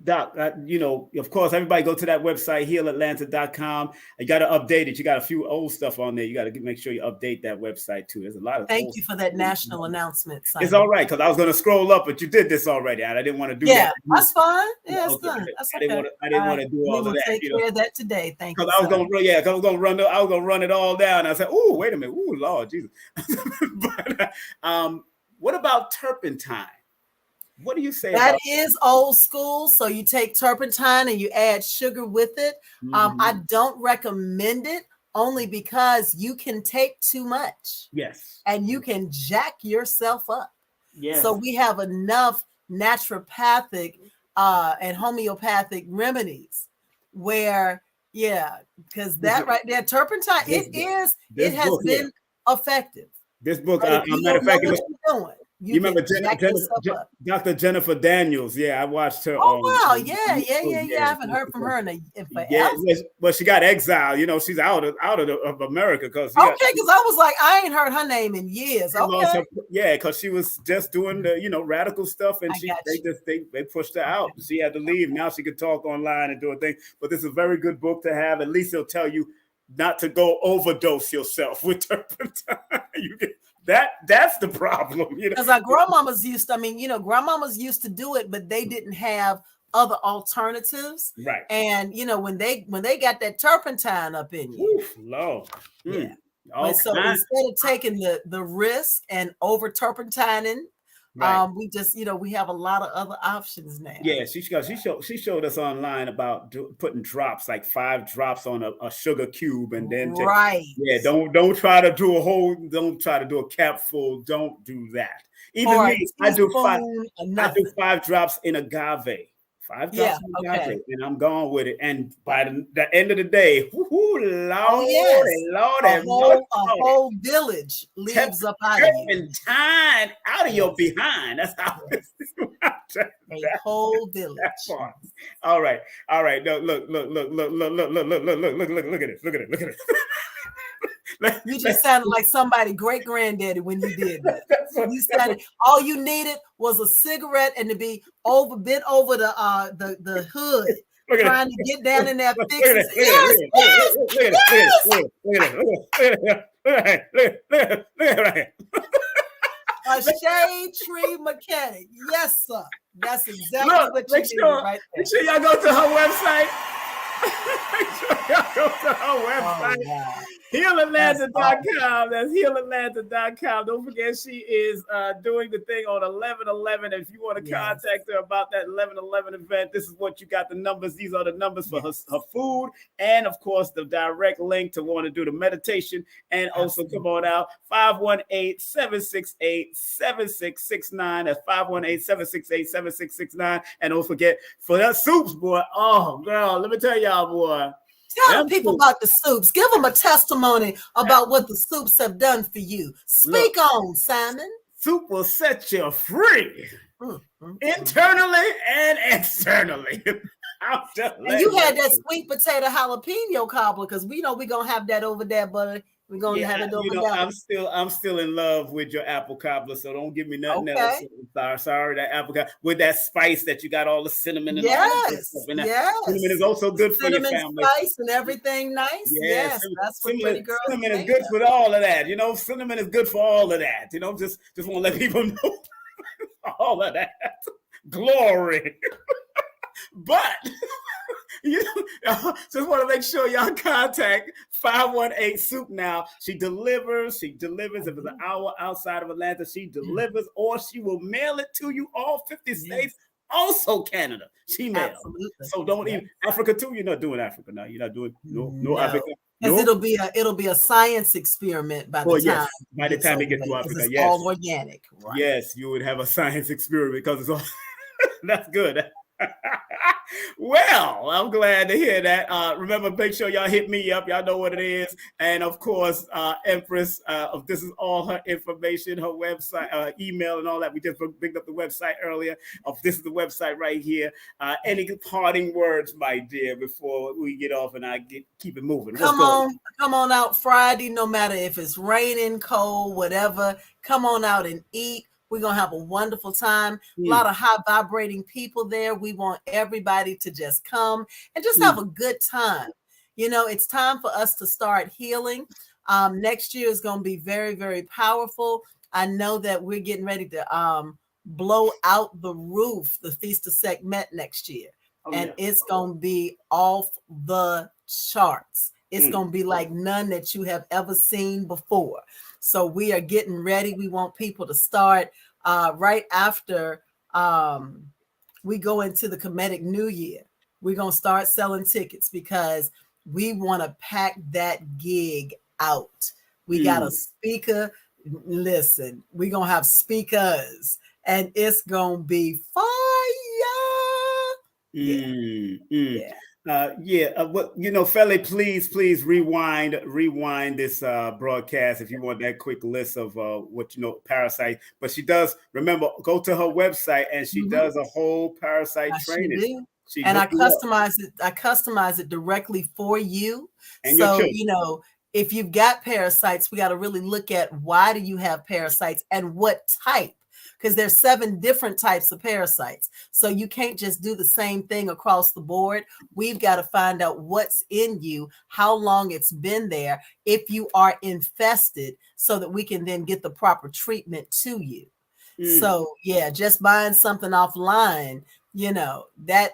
Doc, you know, of course, everybody go to that website, healatlanta.com. You got to update it. You got a few old stuff on there. You got to make sure you update that website too. There's a lot of Thank you for that national announcement, Simon. It's all right, because I was going to scroll up, but you did this already, and I didn't want to do that. Yeah, that's fine. Yeah, it's done. That's okay. I didn't want to do all of that. Take care of that today. Thank you. Because I was going to run it all down. I said, "Oh, wait a minute. Oh, Lord Jesus." But what about turpentine? What do you say? That is old school. So you take turpentine and you add sugar with it. I don't recommend it, only because you can take too much. Yes. And you can jack yourself up. Yes. So we have enough naturopathic and homeopathic remedies where, because that right there, turpentine, it has been effective. This book, matter of fact, you remember Dr. Jennifer Daniels? Yeah, I watched her. Oh wow, yeah. I haven't heard from her in forever. Yeah, but she got exiled. You know, she's out of America because because I was like, I ain't heard her name in years. Okay, because she was just doing the radical stuff, and they pushed her out. She had to leave. Now she could talk online and do a thing. But this is a very good book to have. At least it'll tell you not to go overdose yourself with turpentine. That's the problem, because our grandmamas used to do it, but they didn't have other alternatives, right? And when they got that turpentine up in you, Lord, so instead of taking the risk and over turpentining, right. We just we have a lot of other options now. Yeah, she showed us online about putting drops, like 5 drops on a sugar cube, and then don't try to do a cap full. Don't do that. Even me, I do 5 drops in agave. 5 drops in agave, and I'm gone with it. And by the end of the day, Lord, a whole village leaves up out of you. Turpentine out of your behind. That's how it's a whole village. All right. No, look at it. You just sounded like somebody great granddaddy when you did that. All you needed was a cigarette and to be bent over the hood, trying to get down in there fixing. Yes. A shade tree mechanic. Yes, sir. That's exactly what you need right there. Make sure y'all go to her website. HealAtlanta.com. That's HealAtlanta.com. Don't forget, she is doing the thing on 11/11. If you want to contact her about that 11/11 event, this is what you got. The numbers. These are the numbers for her food, and of course the direct link to want to do the meditation. And also come on out 518-768-7669. That's 518-768-7669. And don't forget for that soups, boy. Oh girl, let me tell y'all, boy. Tell people about the soups. Give them a testimony about what the soups have done for you. Speak on, Simon. Soup will set you free, internally and externally. And you had that sweet potato jalapeno cobbler, because we know we're gonna have that over there, buddy. We're gonna have it over there. I'm still in love with your apple cobbler, so don't give me nothing else. Sorry, that apple cobbler with that spice that you got, all the cinnamon and all that stuff. And cinnamon is also good for your family. Spice and everything nice. Yes, that's what pretty girls. Cinnamon is good for all of that. Cinnamon is good for all of that. Just want to let people know all of that. Glory. But just want to make sure y'all contact 518-SOUP now. She delivers. If it's an hour outside of Atlanta, she delivers, or she will mail it to you, all 50 states, also Canada. She mails. Absolutely. So don't even Africa too. You're not doing Africa now. You're not doing no Africa. Because it'll be a science experiment by the time. By the time it gets to Africa, it's all organic. Right? Yes, you would have a science experiment because it's all. That's good. Well, I'm glad to hear that. Remember, make sure y'all hit me up. Y'all know what it is. And of course, Empress, this is all her information, her website, email, and all that. We just picked up the website earlier. This is the website right here. Any parting words, my dear, before we get off and keep it moving? Come on out Friday, no matter if it's raining, cold, whatever. Come on out and eat. We're going to have a wonderful time. A lot of high vibrating people there. We want everybody to just come and just have a good time. You know, it's time for us to start healing. Next year is going to be very, very powerful. I know that we're getting ready to blow out the roof, the Feast of Sekhmet next year. And it's going to be off the charts. It's going to be like none that you have ever seen before. So we are getting ready. We want people to start right after we go into the Kemetic New Year. We're going to start selling tickets because we want to pack that gig out. We got a speaker. Listen, we're going to have speakers and it's going to be fire. Feli, please rewind this broadcast if you want that quick list of parasite. But she does, remember, go to her website and she does a whole parasite training. I customize it directly for you. And so, if you've got parasites, we got to really look at why do you have parasites and what type. Because there's 7 different types of parasites. So you can't just do the same thing across the board. We've got to find out what's in you, how long it's been there, if you are infested, so that we can then get the proper treatment to you. So, just buying something offline, that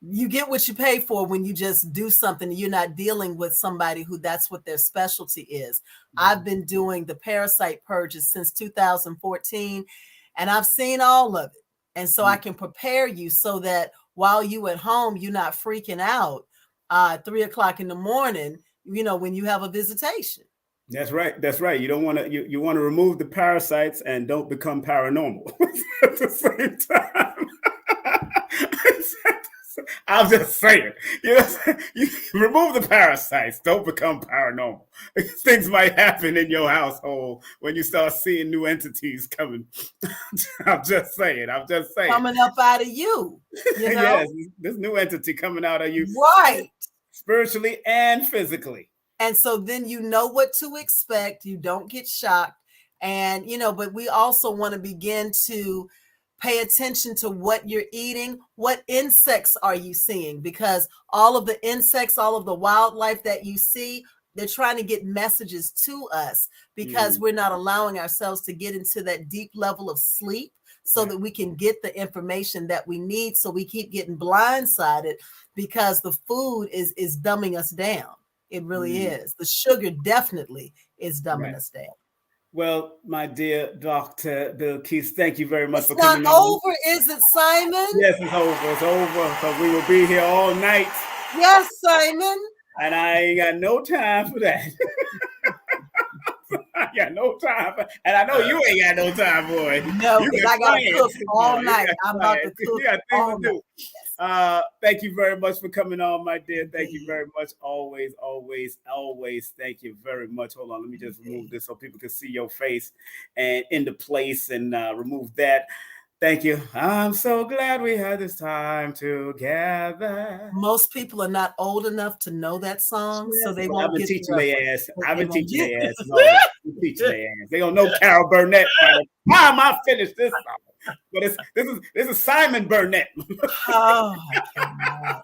you get what you pay for when you just do something. You're not dealing with somebody who that's what their specialty is. I've been doing the parasite purges since 2014, and I've seen all of it. And so I can prepare you so that while you at home, you're not freaking out 3 o'clock in the morning, when you have a visitation. That's right. You don't want to, you want to remove the parasites and don't become paranormal at the same time. I'm just saying, you remove the parasites, don't become paranormal. Things might happen in your household when you start seeing new entities coming. I'm just saying. Coming up out of you. Yes, this new entity coming out of you. Right. Spiritually and physically. And so then you know what to expect. You don't get shocked. And, but we also want to begin to pay attention to what you're eating. What insects are you seeing? Because all of the insects, all of the wildlife that you see, they're trying to get messages to us because we're not allowing ourselves to get into that deep level of sleep so that we can get the information that we need. So we keep getting blindsided because the food is dumbing us down. It really is. The sugar definitely is dumbing us down. Well, my dear Dr. BILQUIS, thank you very much for coming on. It's not over, is it, Simon? Yes, it's over. It's over. So we will be here all night. Yes, Simon. And I ain't got no time for that. I got no time for, and I know you ain't got no time for it. No, because I got to cook all night. I'm about to cook all night. Thank you very much for coming on, my dear. Thank you very much. Always. Thank you very much. Hold on. Let me just remove this so people can see your face and in the place and remove that. Thank you. I'm so glad we had this time together. Most people are not old enough to know that song, so they won't get teaching their ass. I've been teaching their ass. Teaching their ass. They don't know Carol Burnett by the time I finish this song. But this is Simon Burnett. Oh my God.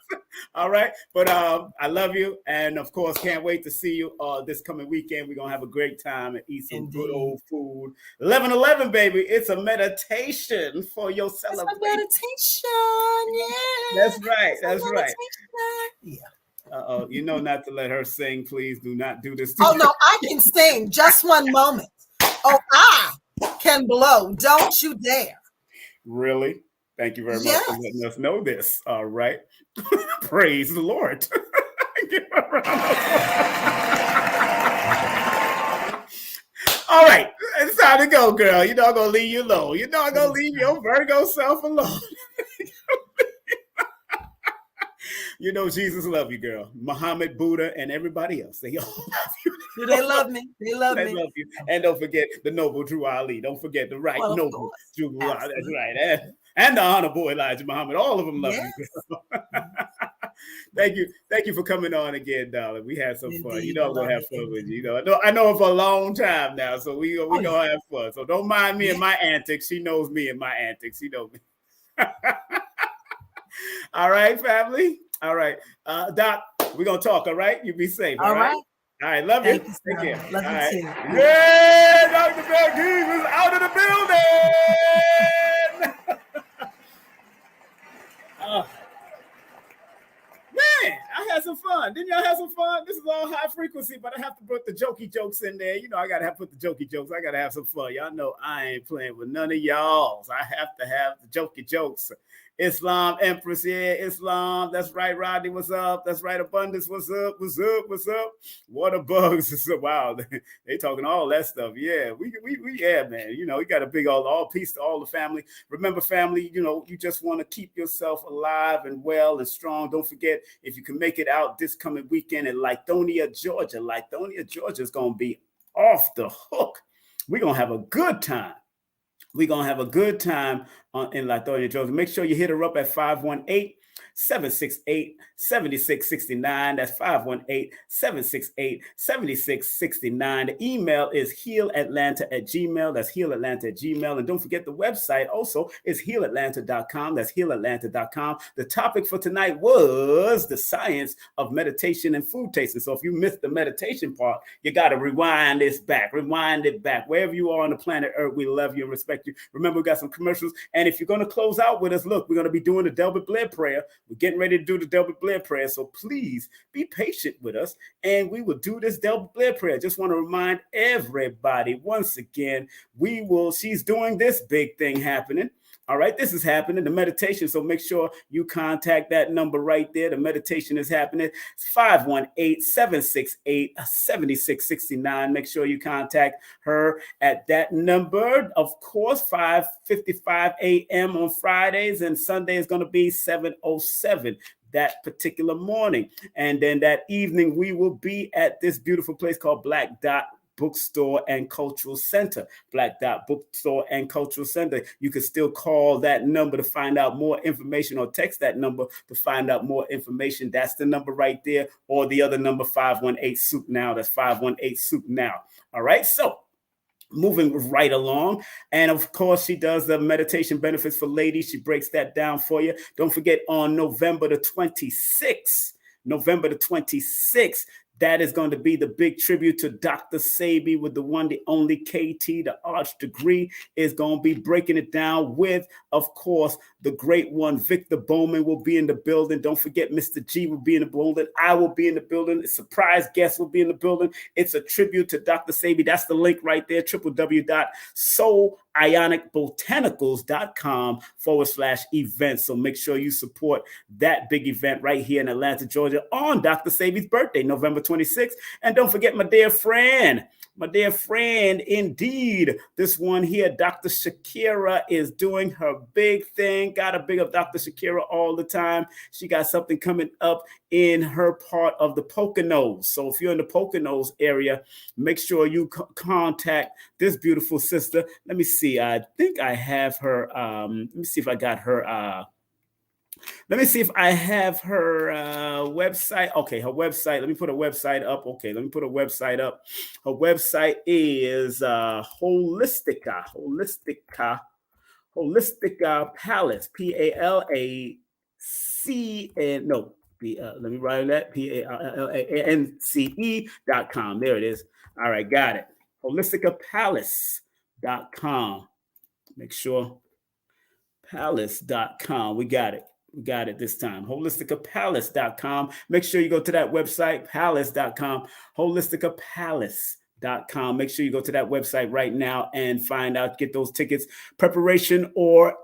All right. But I love you. And of course, can't wait to see you this coming weekend. We're going to have a great time and eat some good old food. 11/11, baby. It's a meditation for your celebration. It's a meditation. Yeah. That's right. Yeah. You know not to let her sing. Please do not do this. Oh, no, I can sing. Just one moment. Oh, I can blow. Don't you dare. Really? Thank you very much for letting us know this. All right. Praise the Lord. Give a round of applause. All right, it's time to go, girl. You know I'm gonna leave you alone. You know I'm gonna leave your Virgo self alone. You know Jesus love you, girl. Muhammad, Buddha, and everybody else. They all love you. Do they love me? They love They me. love you. And don't forget the noble Drew Ali. Don't forget the right Well, of noble course. Drew Ali. That's Absolutely. right. And the honorable Elijah Muhammad. All of them love Yes. you, girl. Thank you. Thank you for coming on again, darling. We had some fun. You Indeed. know I I'm love gonna have it. fun with you. You know, I know her for a long time now, so we Oh, yeah. gonna have fun. So don't mind me Yeah. and my antics. She knows me and my antics. She knows me. All right, family. All right. Doc, we're gonna talk, all right? You be safe, all All right? right. All right, love Thank you. you, Take sir. care. Love All you right. too. Yeah, Dr. Belkis is out of the building. Uh, Man, I had some fun. Didn't y'all have some fun? This is all high frequency, but I have to put the jokey jokes in there. You know, I gotta have to put the jokey jokes. I gotta have some fun. Y'all know I ain't playing with none of y'all. I have to have the jokey jokes. Islam Empress, yeah, Islam. That's right, Rodney. What's up? That's right, Abundance. What's up? What's up? What's up? Water bugs. Wow, they talking all that stuff. Yeah, we yeah, man. You know, you got a big all peace to all the family. Remember, family, you know, you just want to keep yourself alive and well and strong. Don't forget, if you can make it out this coming weekend in Lithonia, Georgia, is going to be off the hook. We're going to have a good time. We're going to have a good time in Lithonia, Georgia. Make sure you hit her up at 518-768-7669. That's 518-768-7669. The email is healatlanta@gmail. That's healatlanta@gmail. And don't forget the website also is healatlanta.com. That's healatlanta.com. The topic for tonight was the science of meditation and food tasting. So if you missed the meditation part, you got to rewind it back. Wherever you are on the planet Earth, we love you and respect you. Remember, we got some commercials. And if you're going to close out with us, look, we're going to be doing the Delbert Blair prayer. We're getting ready to do the Delbert Blair prayer. So please be patient with us and we will do this Delbert Blair prayer. Just want to remind everybody once again, she's doing this big thing happening. All right, this is happening, the meditation. So make sure you contact that number right there. The meditation is happening. It's 518-768-7669. Make sure you contact her at that number. Of course, 5:55 a.m. on Fridays, and Sunday is going to be 7:07 that particular morning. And then that evening, we will be at this beautiful place called Black Dot Bookstore and Cultural Center. Black Dot Bookstore and Cultural Center. You can still call that number to find out more information or text that number to find out more information. That's the number right there. Or the other number, 518-SOUP-NOW. That's 518-SOUP-NOW. All right. So moving right along. And of course, she does the meditation benefits for ladies. She breaks that down for you. Don't forget on November the 26th, that is going to be the big tribute to Dr. Sabi with the one, the only KT, the arch degree, is going to be breaking it down with, of course, the great one, Victor Bowman will be in the building. Don't forget, Mr. G will be in the building. I will be in the building. A surprise guest will be in the building. It's a tribute to Dr. Sabi. That's the link right there, www.soulionic.botanicals.com/events. So make sure you support that big event right here in Atlanta, Georgia on Dr. Sabi's birthday, November 26th. And don't forget my dear friend, indeed, this one here, Dr. Shakira is doing her big thing. Gotta big up Dr. Shakira all the time. She got something coming up in her part of the Poconos. So if you're in the Poconos area, make sure you contact this beautiful sister. Let me see. I think I have her. Let me see if I got her. Let me see if I have her website. Okay, her website. Let me put a website up. Okay, let me put a website up. Her website is Holistica Palace. P-A-L-A-C and no. Let me write that. PALLANCE.com. There it is. All right, got it. HolisticAPalace.com. Make sure. Palace.com. We got it. We got it this time. HolisticAPalace.com. Make sure you go to that website, palace.com. HolisticAPalace.com. Make sure you go to that website right now and find out, get those tickets. Preparation or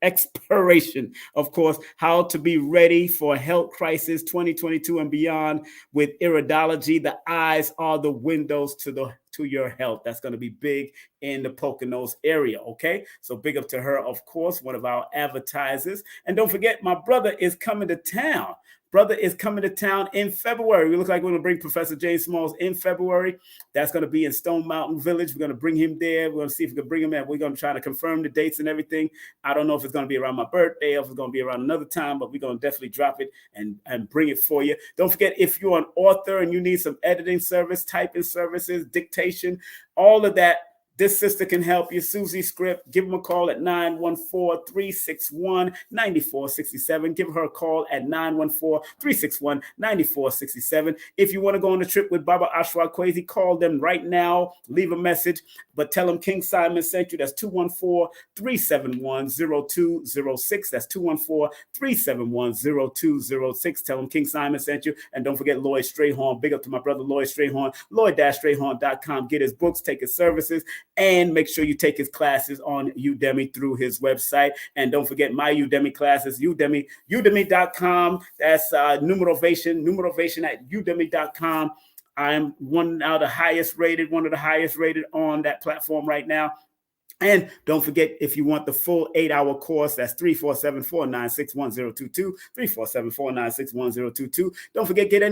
expiration, of course, how to be ready for health crisis 2022 and beyond with iridology. The eyes are the windows to your health. That's going to be big in the Poconos area. Okay, so big up to her, of course, one of our advertisers. And don't forget, my brother is coming to town. Brother is coming to town in February. We look like we're going to bring Professor James Smalls in February. That's going to be in Stone Mountain Village. We're going to bring him there. We're going to see if we can bring him in. We're going to try to confirm the dates and everything. I don't know if it's going to be around my birthday or if it's going to be around another time, but we're going to definitely drop it and bring it for you. Don't forget, if you're an author and you need some editing service, typing services, dictation, all of that, this sister can help you. Susie Script, give them a call at 914-361-9467. Give her a call at 914-361-9467. If you want to go on a trip with Baba Ashwa Kwesi, call them right now. Leave a message, but tell them King Simon sent you. That's 214-371-0206. That's 214-371-0206. Tell them King Simon sent you. And don't forget Lloyd Strayhorn. Big up to my brother Lloyd Strayhorn. Lloyd-Strayhorn.com. Get his books, take his services, and make sure you take his classes on Udemy through his website. And don't forget my Udemy classes, udemy.com. That's numerovation at udemy.com. I'm one of the highest rated on that platform right now. And don't forget, if you want the full 8-hour course, that's 347-496-1022, 347-496-1022. Don't forget, get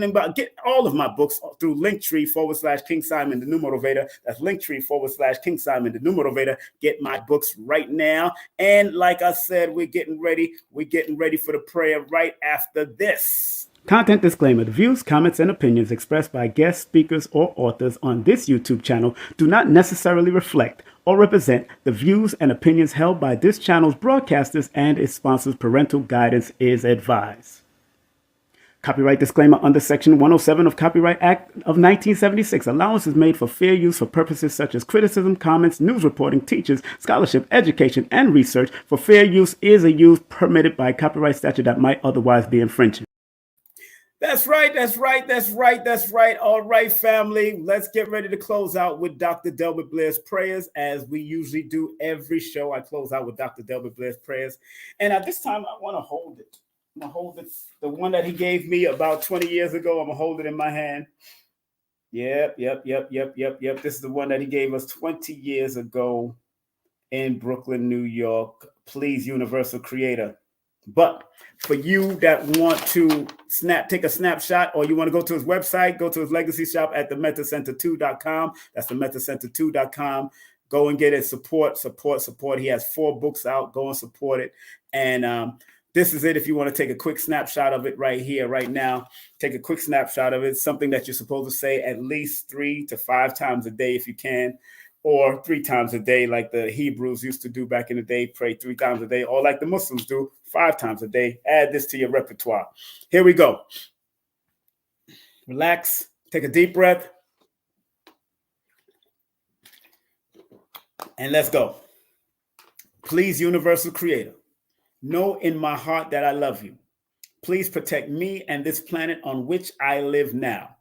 all of my books through Linktree/King Simon, the New Motivator. That's Linktree/King Simon, the New Motivator. Get my books right now. And like I said, we're getting ready for the prayer right after this. Content disclaimer. The views, comments, and opinions expressed by guest speakers or authors on this YouTube channel do not necessarily reflect or represent the views and opinions held by this channel's broadcasters and its sponsors. Parental guidance is advised. Copyright disclaimer under Section 107 of Copyright Act of 1976. Allowance is made for fair use for purposes such as criticism, comments, news reporting, teachers, scholarship, education, and research. For fair use is a use permitted by copyright statute that might otherwise be infringing. That's right. All right, family. Let's get ready to close out with Dr. Delbert Blair's prayers, as we usually do every show. I close out with Dr. Delbert Blair's prayers. And at this time, I want to hold it. I'm going to hold it. The one that he gave me about 20 years ago. I'm going to hold it in my hand. Yep. This is the one that he gave us 20 years ago in Brooklyn, New York. Please, Universal Creator. But for you that want to take a snapshot, or you want to go to his website, go to his legacy shop at themethacenter2.com. That's themethacenter2.com. Go and get it. Support. He has 4 books out. Go and support it. And this is it. If you want to take a quick snapshot of it right here, right now, take a quick snapshot of it. It's something that you're supposed to say at least 3 to 5 times a day if you can. Or 3 times a day, like the Hebrews used to do back in the day, pray 3 times a day, or like the Muslims do, 5 times a day. Add this to your repertoire. Here we go. Relax, take a deep breath, and let's go. Please, Universal Creator, know in my heart that I love you. Please protect me and this planet on which I live now.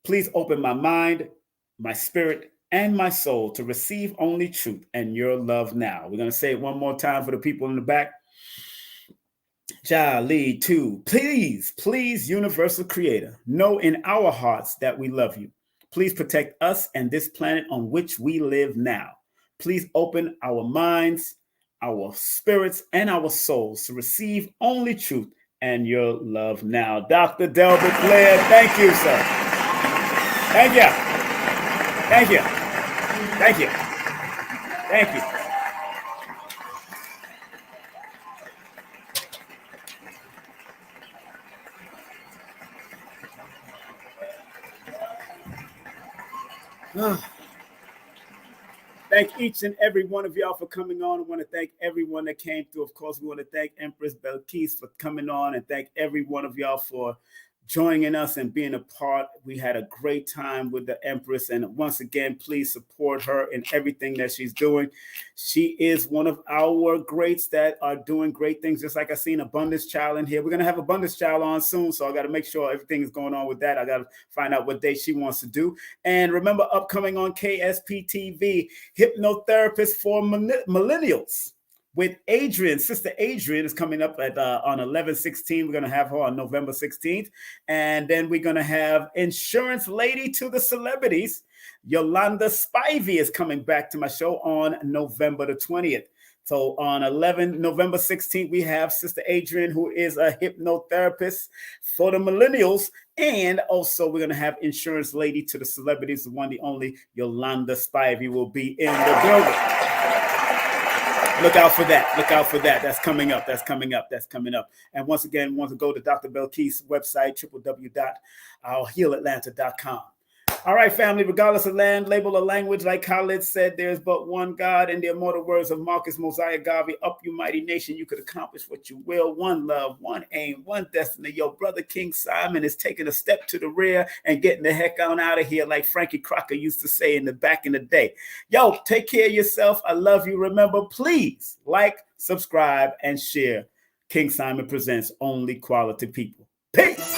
Please open my mind, my spirit, and my soul to receive only truth and your love now. We're going to say it one more time for the people in the back. Jali, too. Please, Universal Creator, know in our hearts that we love you. Please protect us and this planet on which we live now. Please open our minds, our spirits, and our souls to receive only truth and your love now. Dr. Delbert Blair, thank you, sir. Thank you. Thank each and every one of y'all for coming on. I want to thank everyone that came through. Of course, we want to thank Empress BILQUIS for coming on, and thank every one of y'all for joining us and being a part. We had a great time with the Empress. And once again, please support her in everything that she's doing. She is one of our greats that are doing great things. Just like I seen Abundance Child in here. We're going to have Abundance Child on soon. So I got to make sure everything is going on with that. I got to find out what day she wants to do. And remember, upcoming on KSP TV, Hypnotherapist for Millennials with Adrian. Sister Adrian is coming up at on 11/16. We're going to have her on November 16th. And then we're going to have Insurance Lady to the Celebrities. Yolanda Spivey is coming back to my show on November the 20th. So on November 16th, we have Sister Adrian, who is a hypnotherapist for the millennials. And also we're going to have Insurance Lady to the Celebrities. The one, the only Yolanda Spivey will be in the building. Look out for that. Look out for that. That's coming up. That's coming up. That's coming up. And once again, want to go to Dr. BILQUIS' website, www.ourhealatlanta.com. All right, family, regardless of land, label, or language, like Khalid said, there's but one God. In the immortal words of Marcus Mosiah Garvey, up you mighty nation, you could accomplish what you will. One love, one aim, one destiny. Your brother King Simon is taking a step to the rear and getting the heck on out of here, like Frankie Crocker used to say back in the day. Yo, take care of yourself. I love you. Remember, please like, subscribe, and share. King Simon presents only quality people. Peace.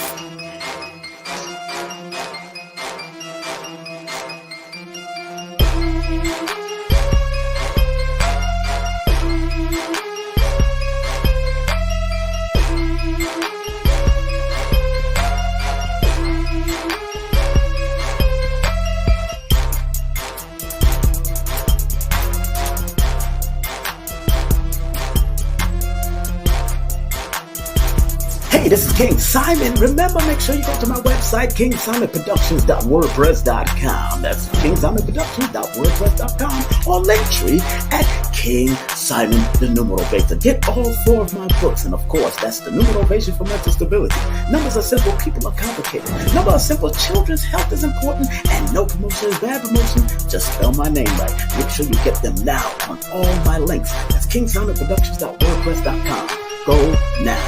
Hey, this is King Simon. Remember, make sure you go to my website, kingsimonproductions.wordpress.com. That's kingsimonproductions.wordpress.com, or Linktree at King Simon the Numero Beta. Get all 4 of my books, and of course, that's the Numerovation for Mental Stability. Numbers are simple, people are complicated. Numbers are simple, children's health is important, and no promotion is bad promotion. Just spell my name right. Make sure you get them now on all my links. That's kingsimonproductions.wordpress.com. Go now.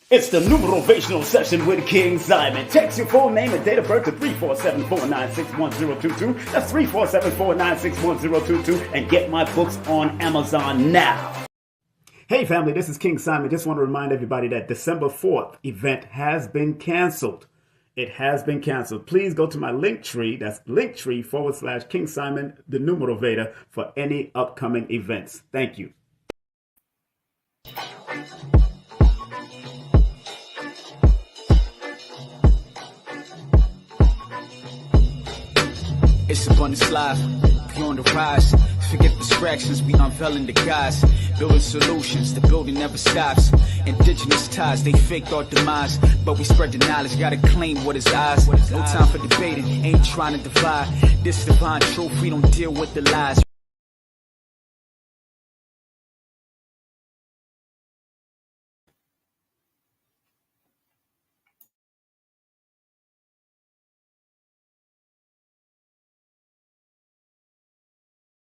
It's the Numerovational session with King Simon. Text your full name and date of birth to 347-496-1022. That's 347-496-1022. And get my books on Amazon now. Hey family, this is King Simon. Just want to remind everybody that December 4th event has been canceled. It has been canceled. Please go to my Linktree. That's Linktree/King Simon, the Numerovator, for any upcoming events. Thank you. It's Abundance Live, we on the rise. Forget distractions, we unveiling the guise. Building solutions, the building never stops. Indigenous ties, they faked our demise, but we spread the knowledge, gotta claim what is ours. No time for debating, ain't trying to divide. This divine truth, we don't deal with the lies.